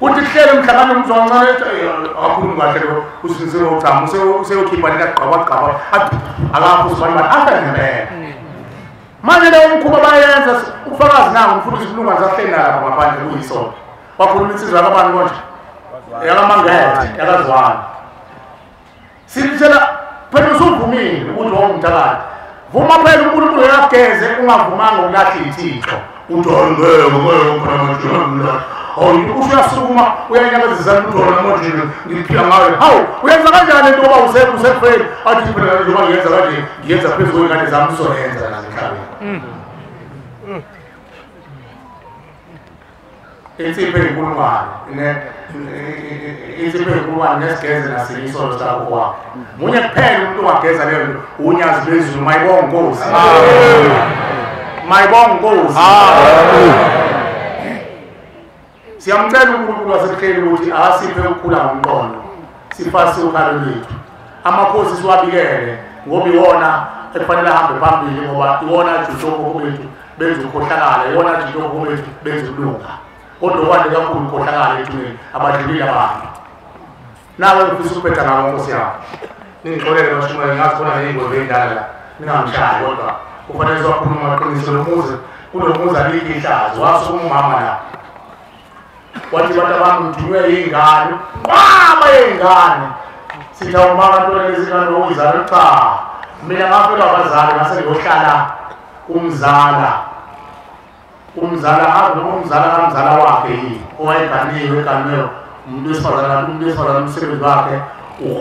Uthi kuhlele umhlangano umzonca akhuluma kahle lo usinisele uthamo useyokhipha nikaqhaba akapho usibani afengele manje le umkhuba bayenza ufakazi nangu mfuna isilunga zahlenda lapha ngaphandle kuyisona wakhuluma insizwa yabantu konje yakamangete yakazwana silithela phela usuvumile ukuthi wawumthakathi vuma phela uNkulunkulu uyageze ungavumanga ukulahla ithixo usuyasukuma uyanyakazisa luthola manje ngiphila ngayo hawu uyenza kanjani into ngoba usefreni athi phela njengoba ngiyenza kanje ngiyenza phezu kwengane zami uzoyenza nasemhlabeni insipho enkulungwane insipho enkulungwane nesigeze nasiyisolo sakho kwakho munye kuphela umuntu owageza leyo nto unyazi bezulu mayibonga Nkosi mayibonga Nkosi siyamcela uNkulunkulu wasebuhleni ukuthi asiphe ukukhula ngomqondo sifase ukhalo lwethu amakhosi siwabikele ngoba iwona ekufanele ahambe phambili ngoba iwona ajutshoko bethu benza ukhohlakala iwona ajutshoko bethu benza ukulunga kodwa kwande kakhulu ukhohlakala ethuneni abadlulile abantu nawe ngifisa ukuphetha ngabo Nkosi yami ningixolele bashumela ngazibona ney'ngozi ey'ndala ningamshayi kodwa kufanele siwakhuluma amaqiniso lomuzi kunomuzi alikho ihlazo wasukuma umama la wathi bantu bami ngithunywe yingane mama yengane sithi awumama ntona lezingane okuyizalo cha mina ngafela abazali ngase ngiyohlala umzala kamzala wakhe yini owayeganiwe umuntu wesifazane umsebenzi wakhe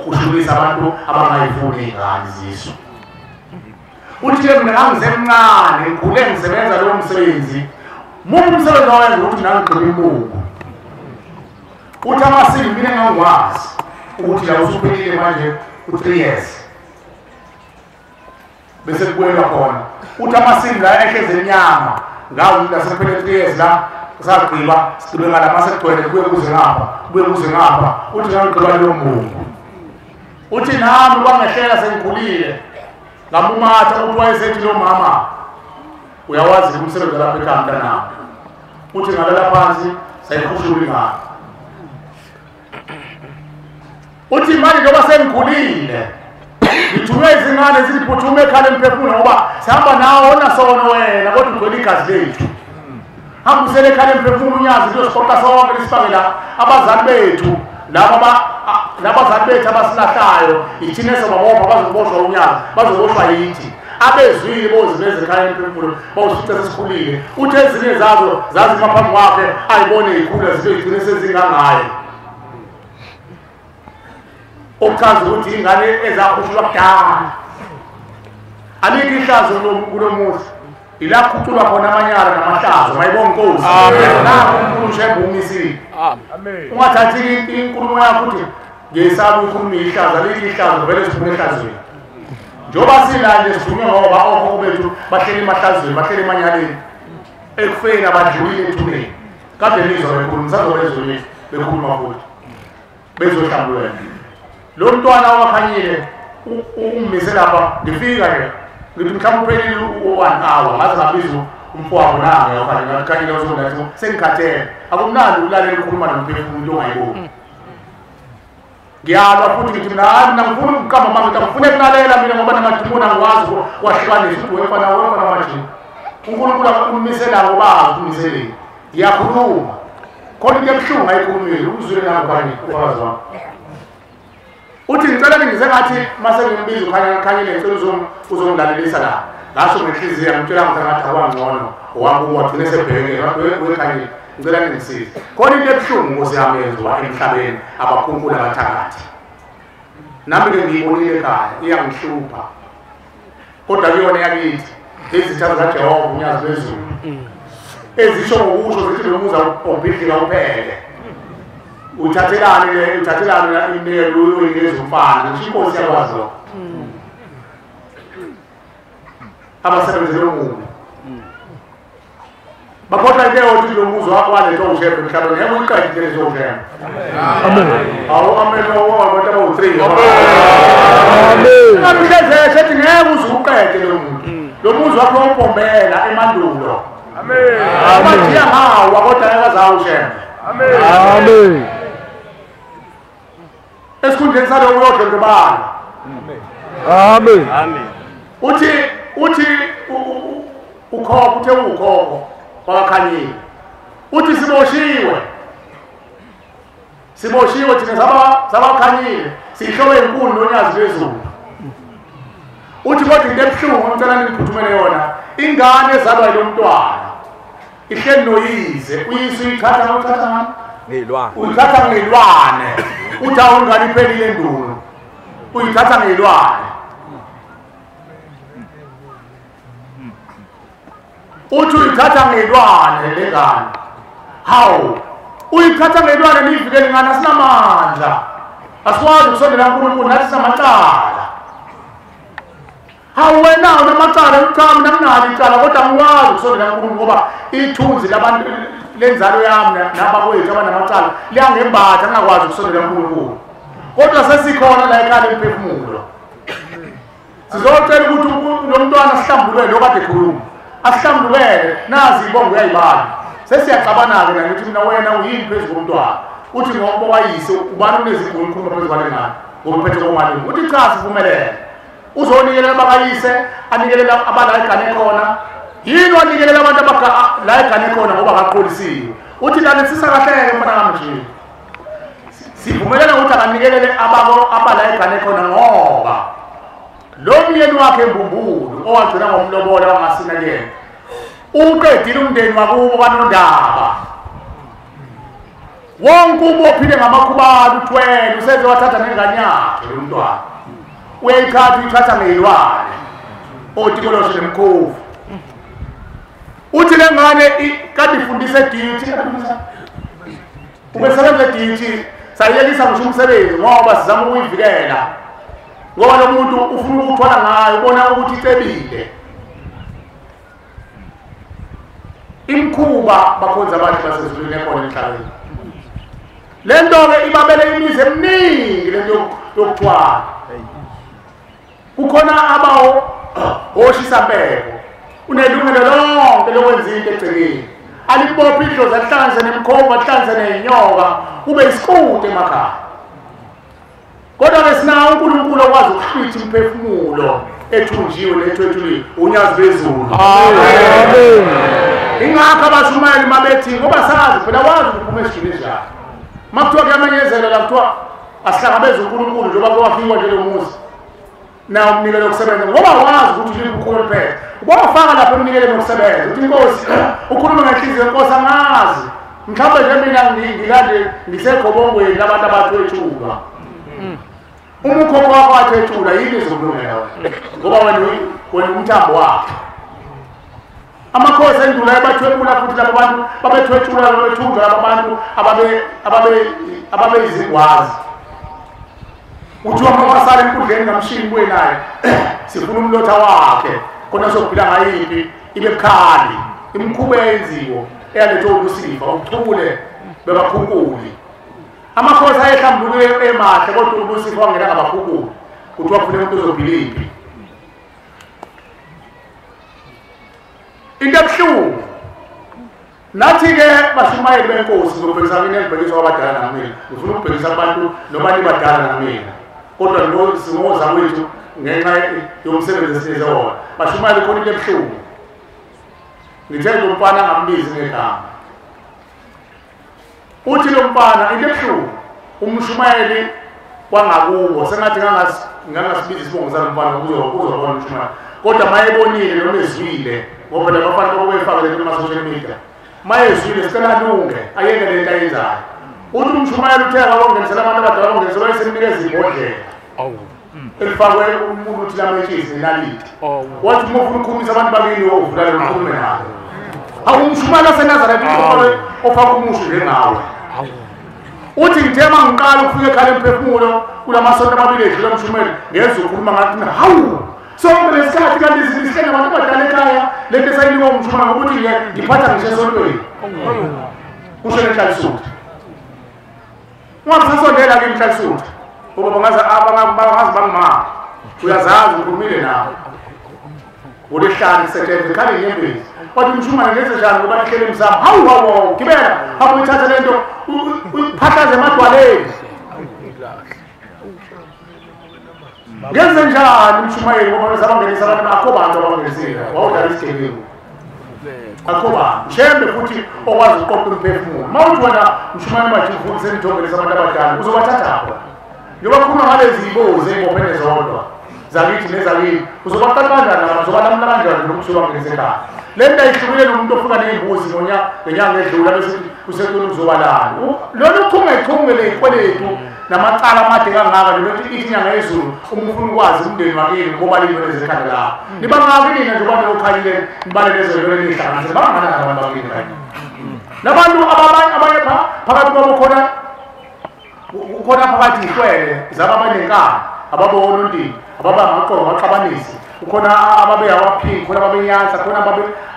uhlulisa abantu abangayifuni iy'ngane ziso uthi-ke mina ngangisemncane ngikhule ngisebenza lowo msebenzi muphi umsebenzi wawenza ukuthi nangigqiba imbuku uthi amasili mina engangikwazi ukuthi la usuphelile manje u-3 years bese kubuyelwa khona uthi amasili la ehlezi enyama ngawo lasephelele 3 years la sagqiba sigqibe ngala mase kugcwele kubuye kuze ngapha uthi ngangigqiba leyo mbuku uthi nami kwangehlela sengikhulile ngamumatha uthi wayesethi lo mama uyawazi umsebenzi lapha ekhaya mntanami uthi ngalala phansi sayikhushula ingane uthi manje njengoba sengikhulile ngithunywe izingane ziphuthume ekhaya emphefumulo ngoba sihamba nawo onasono wena kodwa ugcwele igazi lethu hamba usele ekhaya emphefumulo unyazi kuyosiqoqa sonke lisifake la abazali bethu nabazali bethu abasilahlayo ithina esomabopha bazoboshwa unyazi bazoboshwa yithi abezwile boziveza ekhaya emphefumulo bawusifice sesikhulile uthi ezinye zazo zazi maphambi kwakhe ayibone ikhula zibe yigcine sezingangayo okuchaza ukuthi ingane ezakhushulwa kudala alikho ihlazo kulo muzi ila khuculwa khona amanyala namahlazo mayibonga Nkosi nakho uNkulunkulu shembumisile ungathathi inkulumo yakho uthi ngiyesaba ukukhuluma ihlazo alikho ihlazo vele siphume ehlazweni njengoba silanje sivunywe ngoba okhokho bethu bahleli emahlazweni bahleli emanyaleni ekufeni abadlulile ethuneni kade nizwa bekhuluma sazobezwe bekhuluma futhi bezohlambulwena lo mntwana wakhanyile ungimise lapha ngifika ke ngithi mhlawumbe uphelile u-1 hour ngaze ngabiza umfowabo nange okanye ngakhanyile uzongathi sengikhathele akumnandi ukulalela ukukhuluma nomphefumulo umuntu ongayiboni ngiyalwa futhi ngithi mina ngifuna ukuqamba mama ngithi ngifuna ukulalela mina ngoba namadimoni angikwazi wahlukanisa ukuthi wefana manje uNkulunkulu akumisela ngoba umiseleni ngiyakhuluma kodwa into ebuhlungu ayikhulumile ukuzwile nami kwani ufazi wami uthi ngicela ngize ngathi mase ngimbiza ukhanyile ngicela uzongilalelisa la ngasho ngenhliziyo ngitshela ngathi awangcono owami wathine sebheke wekhanyile ngicela ngisize kodwa into ebuhlungu Nkosi yami yenziwa emhlabeni abakhunkula abathakathi nami ke ngiyibonile ekhaya iyangihlupha kodwa kuyona yakithi izithathu zaJehova unyazi wezulu ezisho ngokusho zithi lo muza obhidlika uphele uthathelane imelo uyinikeza umfana ngisho Inkosi yakwazi lokho abasebenzele umuntu bakhohlwa into yokuthi lo muzi wakho waletho ushebe emhlabeni yebo uyiqede lezo ushebe amen awu amen abantu abawu3 amen namhlanje sethi ngeke uzuqede lo muzi wakho wompombela emandulo amen abathiya ngawa kodwa akazawo ushebe amen amen esikhundleni salo uyodle ngibani amen amen uthi ukhokho uthe ukhokho wakhanyile uthi siboshiwe thina sabakhanyile sihlobe inkulu nonyazi lwezulu uthi kodwa into ebuhlungu ngicela ngiphuthume yona ingane ezalwa yilo mntwana ihleli noyize uyise uyithatha ngani ngilwane uyithatha ngilwane uthi awungani iphelile endulo uyithatha ngilwane uthi uyithatha ngilwane le ngane hawu uyithatha ngilwane niyivikele ngane asinamandla asikwazi ukusondela kuNkulunkulu nathi samacala hawu wena unamacala ucama nakunalo icala kodwa angikwazi ukusondela kuNkulunkulu ngoba ithunzi labantu lenzalo yami nabakwethu abanamacala liyangembatha ngingakwazi ukusondela kuNkulunkulu kodwa sesikhona la ekhaya emphefumulo sizocela ukuthi lo mntwana sihlambulele lokade ekhuluma asihlambulele nazi ibongo uyayibala sesiyacabana-ke nangithi mina wena uyini phezu komntwana uthi ngoba wayise ubani uneziguli ukhuluma phezu kwale ngane ngophethe komalini uthi cha sivumelele uzonikelela bakayise anikelela abala egane khona yini wanikelela abantu la egane khona ngoba akaqolisiwe uthi lale sisakahleke mfana kami nje sivumelele ukuthi akanikelele abala egane khona ngoba lo myeni wakhe embumbulu owagcina ngomlobola wangasina kuyena uqedile umndeni wakubo kanondaba wonke ubophile ngamakhubalo uthwele useze wathatha nengane yakhe lo mntwana uyayithatha uyithatha ngeyilwane otikoloshe nemkhovu uthi le ngane kade ifundise editi ubesebenza editi sayiyekisa ngisho umsebenzi ngoba sizama ukuyivikela ngoba lo muntu ufuna ukuthwala ngayo ubona ukuthi icebile imkhuba bakhonza abantu basezulwini ekhona emhlabeni le nto-ke ibabele imizi eminingi le nto yokuthwala kukhona abahoshisa mpeko unelungelo lonke lokwenza into egcekeni alibophe idlozi alihlanganise nemkhomba alihlanganise ney'nyoka kube isikude emakhaya kodwa-ke sinawo uNkulunkulu okwazi ukuhlwitha imphefumulo ethunjiwe nethwethuliwe unyazi bezulu ingakho abashumayeli mabethi ngoba sazi phela wazi ukuphuma esijini njani makuthiwa kuyamenyezelwa la kuthiwa asihlangabeze uNkulunkulu njengoba kwafikwa nje lo muzi na umnikelo wokusebenza ngoba wazi ukuthi libukhulu phela ubawafaka lapho emnikeleni wokusebenza uthi inkosi ukhuluma ngenhliziyo yenkosi angazi mhlawumbe nje mina ngikade ngisekhobongweni labantu abathwethulwa uma ukhokho wakho wathwethula yini ezokulungela ngoba wena umthambo wakhe amakhosi endulo ayebathwethula futhi labo bantu babethwethula babethunga labo bantu ababeyizingwazi uthi wamakasala enkundleni ngamshini kuye naye sifuna umlotha wakhe khona sokuphila ngayiphi ibe bukhali imikhuba eyenziwo eyalethwa ubusifa ubuchule bebakhunkuli amakhosi ayehlambuluke emahle kodwa ubusifa wangena ngabakhunkuli kuthi wafuna umuntu ozophiliphi into ebuhlungu nathi-ke bashumayeli benkosi ngobhekisa mina engibhekiswa kwabadala namina ngifuna ukubhekisa abantu noma nibadala namina kodwa singoza kwethu ngenxa yomsebenzi esiyenze wona bashumayeli khona into ebuhlungu ngithe lo mfana angambizi ngegama uthi lo mfana into ebuhlungu umshumayeli wangakubo sengathi ngangasibiza isibongo salo mfana uzobona umshumayeli kodwa mayebonile noma ezwile ngoba labafana bokuyifaka le kuma-social media mayezwile sicela alunge ayeke le nto ayenzayo uthi umshumayeli uthe akongenisela abantu abadala kongenisela wayesemnikeza ibhodlela elifakwe umuntu uthi lametshisi nenaliti wathi uma ufuna ukukhumisa abantu bakini ovula lo mkhulume nabo hawu umshumayeli waseNazaretha ofaka umusho njengawe uthi ngithe uma ngiqala ukufika ekhala emphefumulo kulamasonto amabili edlula umshumayeli ngenza ukhuluma ngathi hawu sonke lesikhathi kanti izinto abantu abadala ekhaya lento esayinikwa umshumayeli ngokuthi ngiphatha ngisho esontweni kusho lenhlalisuthi ungasasondela-ke inhlalisuthi ngoba bangazi bangima uyazazi ngikhulumile nawe ulihlani kusetshenzwe khale inyembezi wathi umshumayeli ngenze njani ngoba lihlele emzamo hawu gibela hawu uyithatha le nto uyiphathaze emadwaleni ngenze njani umshumayeli ngoba sabangenisa abantu akho bantu abangenisile wawudlala isigebengu akho bantu shembe futhi okwazi ukuqoqa umphefumulo uma uthi wena mshumayeli manje ufundise nithombelisa abantu abadala uzobathathapha njengoba khuluma ngalezi yibozi ey'bophene zodwa zakithi nezakini uzobaqala kanjani abantu uzobalamula kanjani lokusuka ngesekhaya le nto ayihlukile nomuntu ofuna ney'mbuzi ngenyanga edlula bese usekuni uzobalala lolu chungechunge ley'kweletu namacala amade kangaka nje ithi inyanga yezulu uma ufuna ukwazi umndeni wakini ngoba liyivele zekhanda lakho niba ngaki nina nje ubane ukhanyile nibale lezo zinto enihlanganise bangana abantu bakini kanye nabantu abanye phakathi kwabo khona phakathi ihlwele zababanenkani ababona untini ababangaqoka baxabanisi ukhona ababe abaphiki khona ababenyansa khona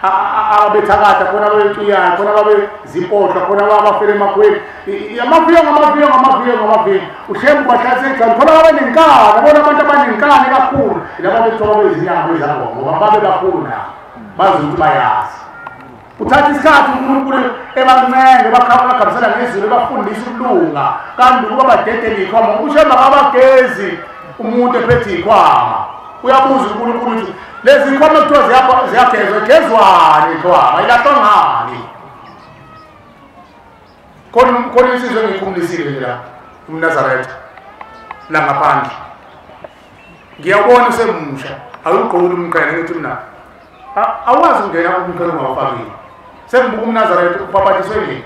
ababethakada khona ababetuyana khona ababezipohlwa khona abafele emagweni amaviyo uhlembu bahlase egcani khona ababenenkani abona abantu abanenkani kakhulu ilababethiwa babezinyanga bezangoma ngoba babe kakhulu nabo bazi ukuthi bayazi uthatha isikhathi uNkulunkulu ebancenge bakhambisana ngezulu bafundisa ukulunga kanti ukuba badedele ikhwama ushemba kabagezi umuntu ephethe ikhwama uyabuza uNkulunkulu ukuthi lezi ikhwama kuthiwa ziyagezwa gezwani ikhwama ilahlwa ngani khona insizwe engiyikhumbisile nje la umNazaretha la ngaphandle ngiyabona usemusha awugqoki umqhele ngithi mina awazi ungena umqhele ungawufakile sengibuka umNazaretha upapatiswe nini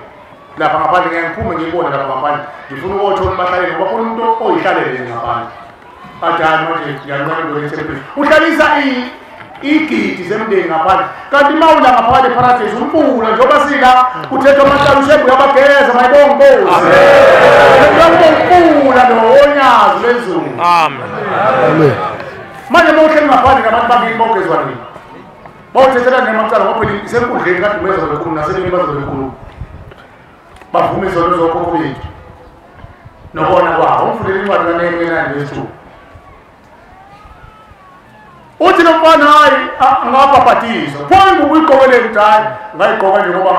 lapha ngaphandle ngiyangiphume ngiyibona lapha ngaphandle ngifuna ukuthola emahlaleni ngoba khona umuntu oyihlalele ngaphandle adani manje ngiyancane ngoyethempeli uhlalisa igidi zemndeni ngaphandle kanti mawula ngaphakathi eparadise umpula njengoba sila kuthethwa amahlalo ushembu yabageza mayibonga inkosi umpula nonyazi lwezulu amen manje mawuhleli ngaphandle nabantu bakini bogezwa nini bawuthethela nemacala ngoba phela isenkundleni kade umeza bekhulu nasemini bazobekhulu bavume izono zokhokho bethu nobona kwawo umfundela incwadi kaNehemiya 9:2 uthi lo mfana hayi angabhabhatizwa phambi ukuyigqokele kudala ngayigqoka nje ngoba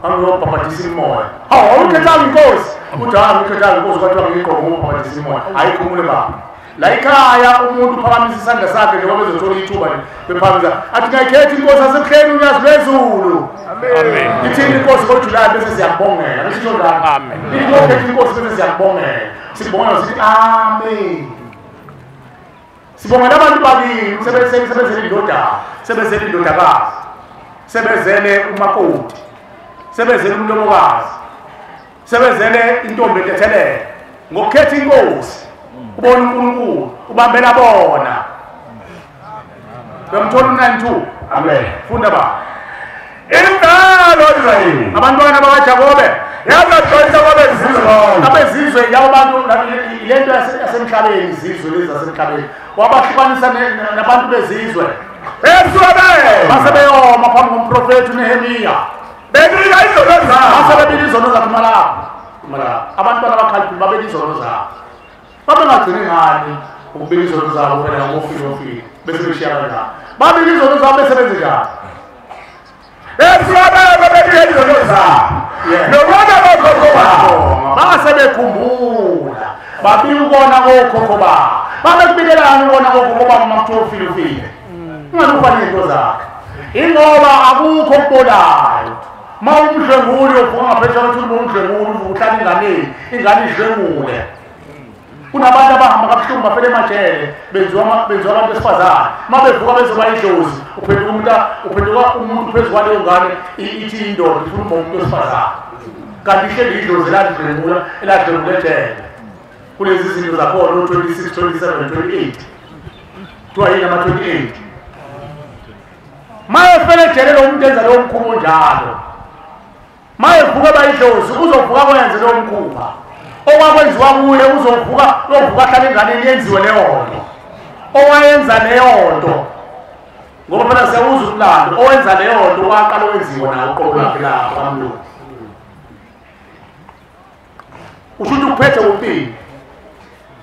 ngangiyobhabhathisa imoya hawu ukhethanga inkosi uthi hayi ukhethanga inkosi kwathiwa ngiyigqoka ngobhabhathisa imoya ayikhumule baba la ikhaya umuntu uphakamisa isandla sakhe njengoba bezothola ithuba bephakamisa athi ngayikhetha inkosi asebuhleni unyazi lwezulu amen ithini inkosi ngoJulayi bese siyakubongela besisho njalo amen ikhetha inkosi bese siyakubongela sibongela sithi amen sibongela abantu bakini sebezele indodana sebezele indodakazi sebezele umakoti sebezele umlobokazi sebezele intombi etethelele ngokukhetha inkosi ubona uNkulunkulu ubambela bona bemthola 9:2 amen funda ba indalo Israyeli abantwana bakaJakobe yazaxolisa abezizwe yabo abantu lento yasemhlabeni izizwe lezi zasemhlabeni wabahlukanisa nabantu bezizwe basebeyoma phambi komprofethi uNehemiya bebika izono zabo basebebika izono zakhe malapho abantwana bakhaliphi babeka izono zabo babengagcini ngani ukubika izono zabo phela ngofile bese beshiya kanjani babika izono zabo besebenze njani basebekhumbula babika ukona kokhokho babo babekubikelani ukona kokhokho babo makuthiwa ufile ungalufanele into zakhe ingoba akukho okubolayo ma umdlenguli uvuka ngaphesheya ukuthi umdlenguli uvuka ingane idlengule kunabantu abahamba kabuhlungu bafele emajele benziwa abantu besifazane uma bevuka bezoba idlozi uphenduka umuntu phezu kwaleyo ngane ithi indoda ifuna umuntu wesifazane kanti ihleli idlozi eladlengula ejele kulezi zinto zakhona 26, 27, 28 kuthiwa yini ama-28 ma efele ejele lo muntu enza lowo mkhuba onjalo ma evuka bayidlozi uzovuka kwenze lowo mkhuba okwakwenziwa kuye uzovuka ahlala enganeni yenziwe leyo nto owayenza leyo nto ngoba phela siyawuza umlando owenza leyo nto waqala wenziwa nawo uqobo lakhe lapho kamlungu ushuthi ukuphethe umpini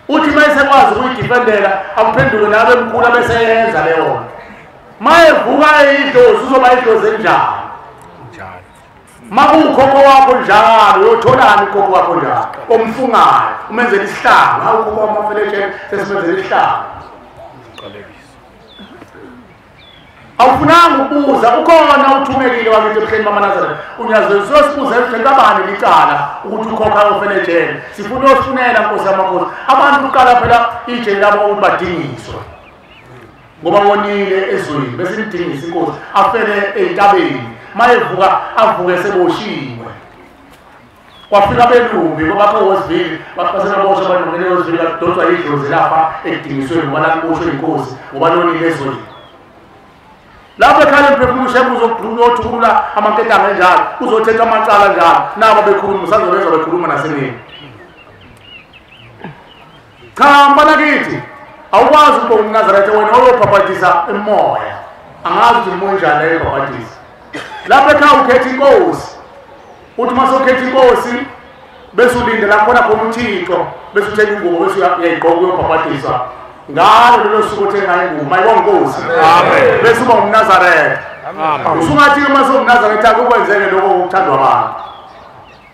uthi uma esekwazi ukuyidifendela akuphenduke nabe emkhulu abeseyenza leyo nto ma evuka idlozi uzoba idlozi enjani makukhokho wakho njalo uyotholana ukhokho wakho njalo omfungayo umenzela isihlanga hawu ukhokho wamafeletsheni sesimenzela isihlanga awufunanga ukubuza ukhona uthumekile wakithi ebuhleni bamaNazaretha unyazo siyosibuza ebuhleni kabani licala ukuthi ukhokha ofeletsheni sifuna uyosifunela nkosi yamakhosi abantu uqala phela ijele labo ukuthi badingiswe ngoba wonile ezweni bese imdingisa inkosi afele entabeni mayevuka avuke seboshiwe kwafika belumbi ngoba kowozivili basena bosha abantu ngezivili dodwa idlozi lapha ekudingisweni ngoba lakushwe inkosi ngoba lonile ezweni lapho ekhaya emphefumulo uzothulula amaketanga enjalo uzothetha amacala njalo nabo bekhuluma sazobenza bekhuluma nasemini cha mbona kithi awukwazi ukuba umNazaretha wena oyophapathisa emoya angazi ukuthi umoya njani leyo phapathisa lapho ekhaya ukhetha inkosi uthi masokhetha inkosi bese ulindela khona uThixo bese uthenga ingubo bese uyayigqoka uyophapathisa ngalo lelo suku uthenga ingubo ayibona inkosi amen bese uba umNazaretha amen usungathi uma sowumNazaretha kukwenzeke lokho ukuthandwa abantu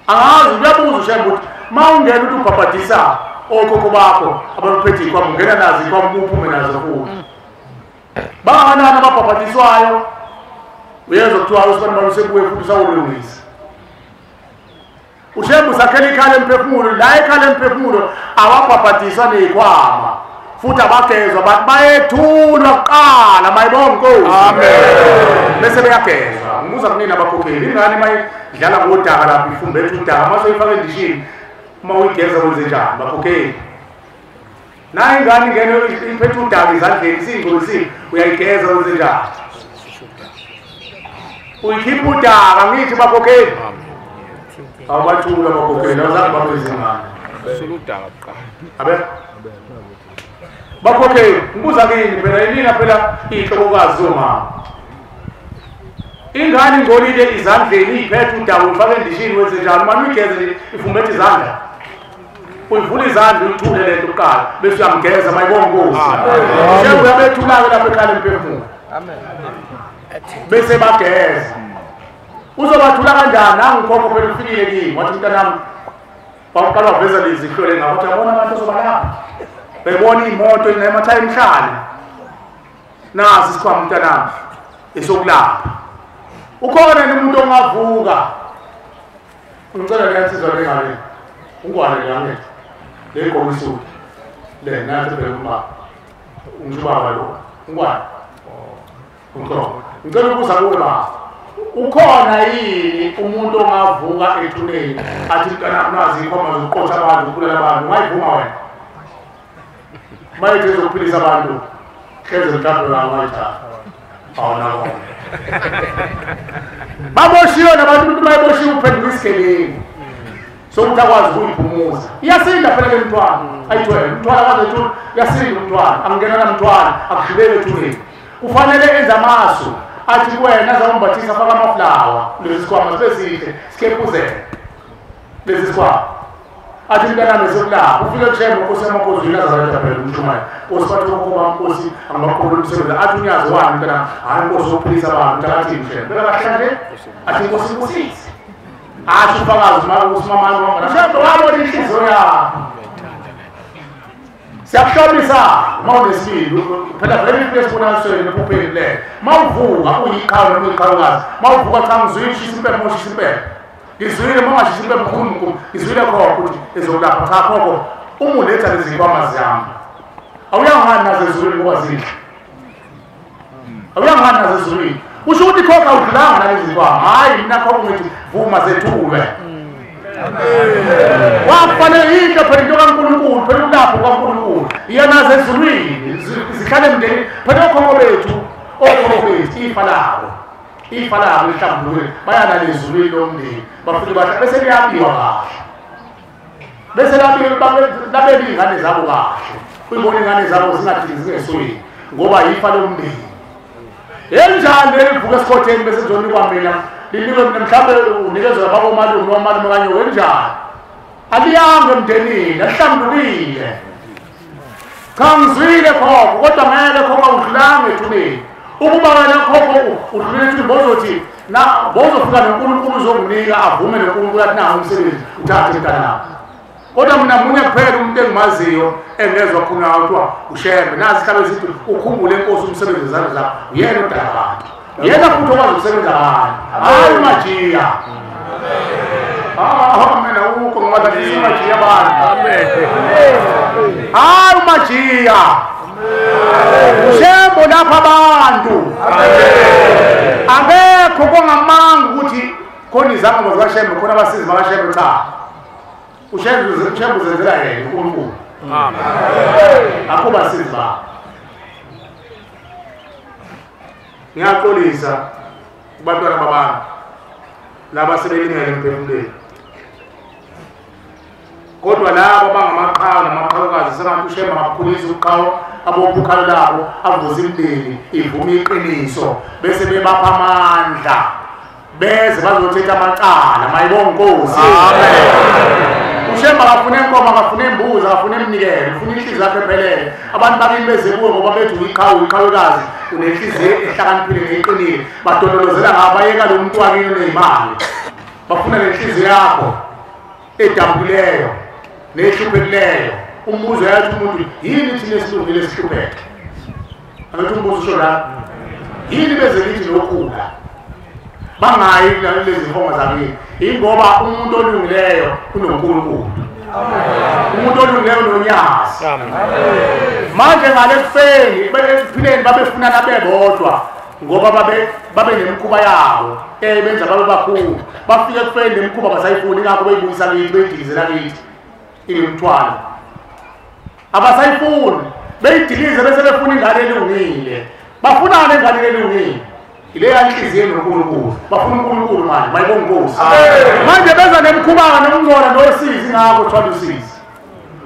angazi uyabuza ushembe ukuthi mawungena uthi uphapathisa okhokho bakho abaphethe kwam ungena nazi kwam uphume nazo futhi bangakanani abaphapatiswayo uyezwa kuthiwa usibani balusekuwe futhi usawulungisa ushembe usakhela ikhala emphefumulo la ikhala emphefumulo awaphapatiswa neyikwama futhi abagezwa bathi bayethulwa kuqala mayibonga inkosi amen bese beyagezwa ngibuza kunini abakhokheli ingane mayidlala ngodaka lapha ifumbethe udaka masoyifaka endishini uma uyigeza wenze njani bakhokheli naye ingane ingene iphethe udaka izandleni singcolisi uyayigeza wenze njani uyikhipha udaka ngithi bakhokheli abathula bakhokheli awuzazi bakwezingane udaka kuqala abe bakhokheli ngibuza kini phela yilina phela ihlokokazi zomama ingane ingolile izandleni iphethe udaka uyifaka endishini wenze njani uma uyigeza ifumbethe izandla uyivula izandla uyithule lento kuqala bese uyamgeza mayibonga inkosi nje uyabethulayo lapha ekhaya emphefumulo amen bese bageza uzobathula kanjani nangikhokho phela ufikile kimi wathi mntanami baqala baveza lezi zihlole ngabo ukuthi yabona abantu ozoba lapha bebona imoto inematha emhlane nasi sikhwama mntanami esokulapha ukhona umuntu ongavuka ngicela ngiyansizwa ngale ungwane ngane le komisiyo le nathi bema ungibaba lo ungwane ngicela ukuza kuwe ba ukhona yini umuntu ongavuka ethuneni athi mntana nazi ikhoma zokuqotha abantu ukulela abantu mayivuma wena mayithe zokuphilisa abantu hleze mhlawumbe ngayithatha awona wona baboshiwe nabantu ukuthi bayiboshiwe uphenduka isigebengu sokuthi akwazi ukuyiphumuza iyasinda phela le mntwana ayithwele umntwana kaze ethi uyasinda umntwana angenana mntwana akugqibele ethuneni kufanele enze amasu athi kuwena azawumbathisa afaka amaflawa lezi sikhwama sibe sihle sikhepuzele lezi sikhwama athi mntanami esekulapha ufike kushembe nkosi yamakhosi uNazaretha phela umshumayeli nkosi bathi kokuba nkosi angabakhulu umsebenzi athi unyazi wani mntanami hayi nkosi wokuphilisa abantu mntakathi mshembe bekakahlala nje athi nkosi inkosisi athi ufakazi usimamani wanga mshembe wabona inhliziyo yakho siyakuhlomisa mawunesibili phela vele into esibonakalisweni nephupheni le mawuvuka uyiqhawe noma uyiqhalukazi mawuvuka cha ngizwile ushisa impepho ushisa impepho ngizwile uma ngashisa impepho mkhulu ngizwile khokho ukuthi ezokulapha cha khokho uma uletha lezi nkwama zami awuyangani nazo ezulwini ngoba zinhle awuyangani nazo ezulwini usho ukuthi khokho awudlanga nalezi nkwama hayi mina khokho ngithi vuma zethulwe wafanele into phela into kaNkulunkulu phela ulapho kaNkulunkulu iyanazo ezulwini zihlale emndeni phela okhokho bethu ifa labo lihlambulukile bayana lezulwini lomndeni bafike bathi bese liyabiwa kahle bese labeli ingane zabo kahle uyibona ingane zabo zingadingi zingesweni ngoba ifa lomndeni enjani elivuka esikhotheni bese kuzonikwa mina linikwe mina mhlawumbe unikezwe abakomalume nomalume kanye wenjani aliyange emndenini alihlambulukile cha ngizwile khokho kodwa ngeke khokho udlulange ethuneni ukuba wena khokho udlule ethi bozothi na bozofika noNkulunkulu uzonginika avume noNkulunkulu athi nawo umsebenzi uthathe mntanami kodwa mina munye kuphela umuntu engimaziyo engezwa khona kuthiwa ushembe nazi ihlabe zithi ukhumbule inkosi umsebenzi zezandla zakho uyena udala abantu yena futhi okwazi ukusebenza abantu hayi majiya mina ukho ngoba majiya abantu. Hayi majiya. Shembo lapha abantu. Angekho kongamanga ukuthi khona izango zikaShembe khona abasizi bakaShembe cha. Ushembe uzenzela yena uNkulunkulu. Akuba sizi ba. Ngiyaxolisa kubantwana babantu laba sebelingene emphefumulweni. Kodwa labo abangamaqhawe namaqhawekazi sengathi uShembe akakhulisa uqhawe abobukhalo labo avuza imdeni ivuma iqiniso bese bebapha amandla beze bazothetha amacala mayibonga Nkosi. Amen. uShembe akafuna inkomo akafuna imbuzi akafuna eminikelo ufuna inhliziyo yakhe ephelele. Abantu bakini beze kuwe ngoba bethu iqhawekazi unenhliziyo ehlakaniphile neqinile badondolozela ngabayeka lo muntu wakini nezimali bafuna lenhliziyo yakho edabukileyo nehlupheleyo. Umbuzo yathi umuntu yini thina esilungile esihlupheke abethi umbuzo usho la yini beze lithi lokhula bangayi lezi mfongo zakini ingoba umuntu olungileyo unoNkulunkulu. Umuntu olungileyo unonyazi. Manje ngale kufeni bephileni babefunana bebodwa ngoba babe nemikhuba yabo benza babe bakhulu bafike kufeni nemikhuba basayifuni ngakho beyibuyisa kithi beyidilizela kithi imithwalo abasayifuni beyidilize bese befuna ingane elungile. Bafunana ingane elungile ile yanhliziyo noNkulunkulu bafuna uNkulunkulu manje mayibonga Nkosi. Manje beza nemkhubana nomngcola nosizi ngakho thwala usizi.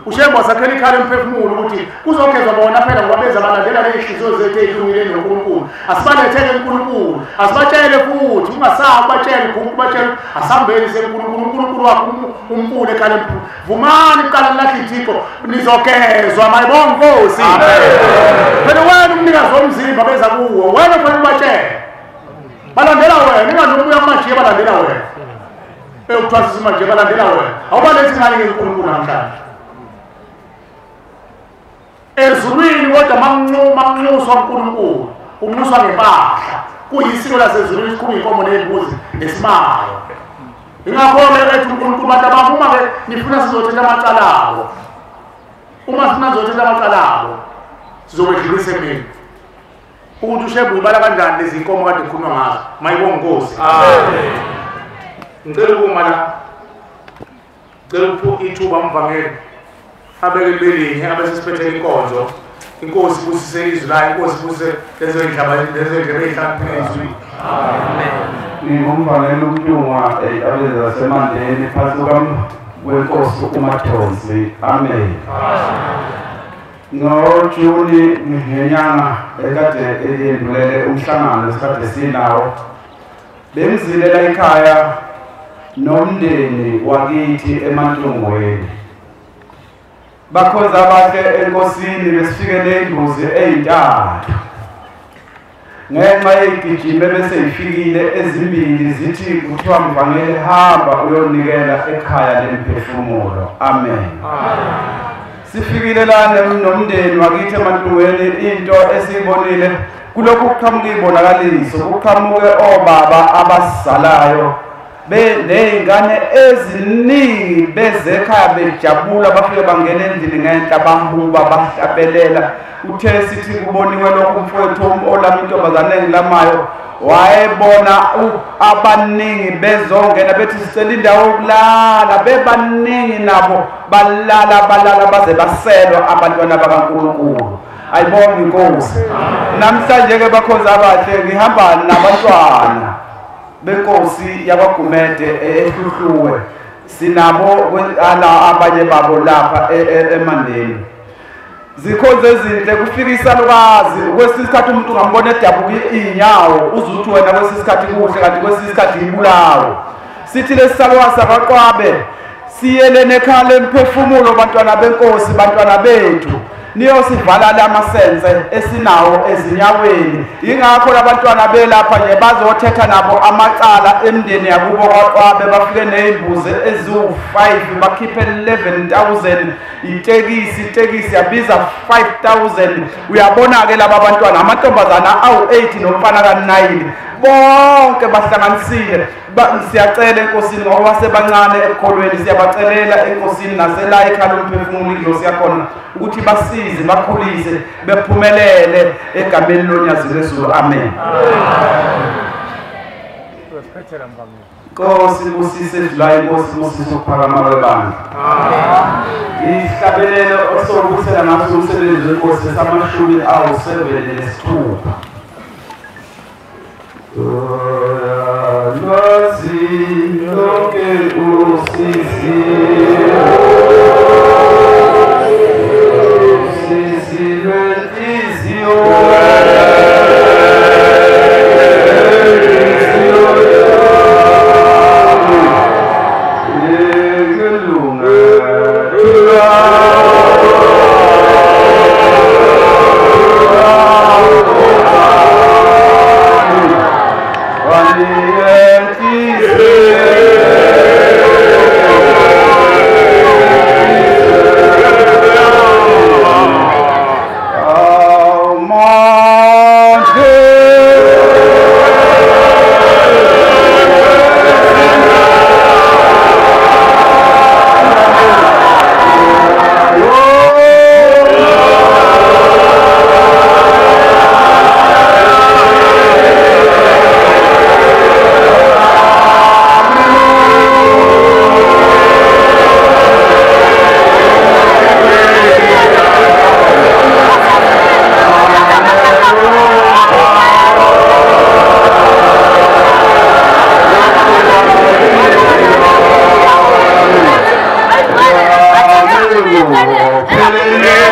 uShembe wasakhela ikhala emphefumulo ukuthi kuzokezwa bona phela ngoba beza balandela lehliziyo zethu ezilungile noNkulunkulu. Asibalethele uNkulunkulu asibatshele futhi ungasabi batshele kubatshele asambeni seNkulunkulu uNkulunkulu wakho umfule ekhala vumani iqala lakhe ithixo nizokezwa mayibonga Nkosi. Phela wena umnikazi womzimba beza kuwo wena fanele ubatshele balandela wena ingazobuya majiya balandela wena ukuthwasisa majiya balandela wena awubalethi ngani ngeNkulunkulu namhlanje ezulwini kodwa manxuswa uNkulunkulu unxuswa ngempahla kuyisiko lasezulwini kuyinkomo nembuzi nesimayo. Ingakho ethi uNkulunkulu bantu abavuma ke nifuna sizothetha amacala abo. Uma sifuna sizothetha amacala abo sizobedlulisa emini ukuthi uShembe uyibala kanjani lezi inkomo kade kukhulunywa ngazo mayibonga Nkosi. Amen. Ngicela ukuma la ngicela ithuba umvangeli abeke belinye abesesiphethe inkonzo. Inkosi busise izwi la inkosi busise lezo indaba lezo ezihlakaniphile izwi. Amen. Ngumvangeli umntungwa abeza semandeni phansi kwenkosi uMathonsi. Amen. Ngojuni ngenyanga ekade eyendulele umhlangano lesikade sinawo bengizilela ekhaya nomndeni wakithi eMantungweni bakhoza abahle enkosini besifikele imbuzi eyintathu ngenxa yegijime bese ifikile ezimbili zithi kuthiwa mvangeli hamba uyonikela ekhaya lemphefumulo. Amen. Sifikile la nomndeni wakithi eMantungweni into esiyibonile kulokhu kuqhamuka ibonakaliso kuqhamuke obaba abasizalayo beneyingane eziningi bezekhaya bejabula bafike bangena endlini ngenhla bambuka bahlabelela. Uthe sithi kuboniwe lokhu mfowethu olami intombazane engilamayo wayebona abaningi bezongena bethi sicela indawo yokulala bebaningi nabo balala baze baselwa abantwana bakaNkulunkulu. Ayibonge Inkosi. Namhlanje ke bakhoza abahle ngihamba nabantwana benkosi yakwaGumede eHluhluwe sinabo abanye babo lapha eMandeni. Zikhonze ezinhle kufika isalukazi kwesisikhathi umuntu ungambona edabuka inyawo uzuthi wena kwesisikhathi kuhle kanti kwesisikhathi ibulawo. Sithi lesisalukazi akaqwabe siyelene ekhaya lemphefumulo bantwana benkosi bantwana bethu niyosivala lamasense esinawo ezinyaweni. Ingakho labantwana belapha nje bazothetha nabo amacala emndeni yakubo kwaQwabe bafike nezimbuzi ezu5 bakhiphe 11,000 itekisi yabiza 5,000. Uyabona ke laba bantwana amantombazana awu8 nomfana ka9 bonke bahlanganisile siyacela enkosini ngoba basebancane ekukholweni siyabacelela enkosini nasela ekhaya lomphefumulo idlozi yakhona ukuthi basize bakhulise bephumelele egameni lonyazi lezulu amen. Nkosi busise July Nkosi busise ukuphakama kwebandla. Isihlabelelo osokubusela ngaso umsebenzi wenkosi samashumi awu-7 Lwazi lonke usisi lwenhliziyo Hallelujah.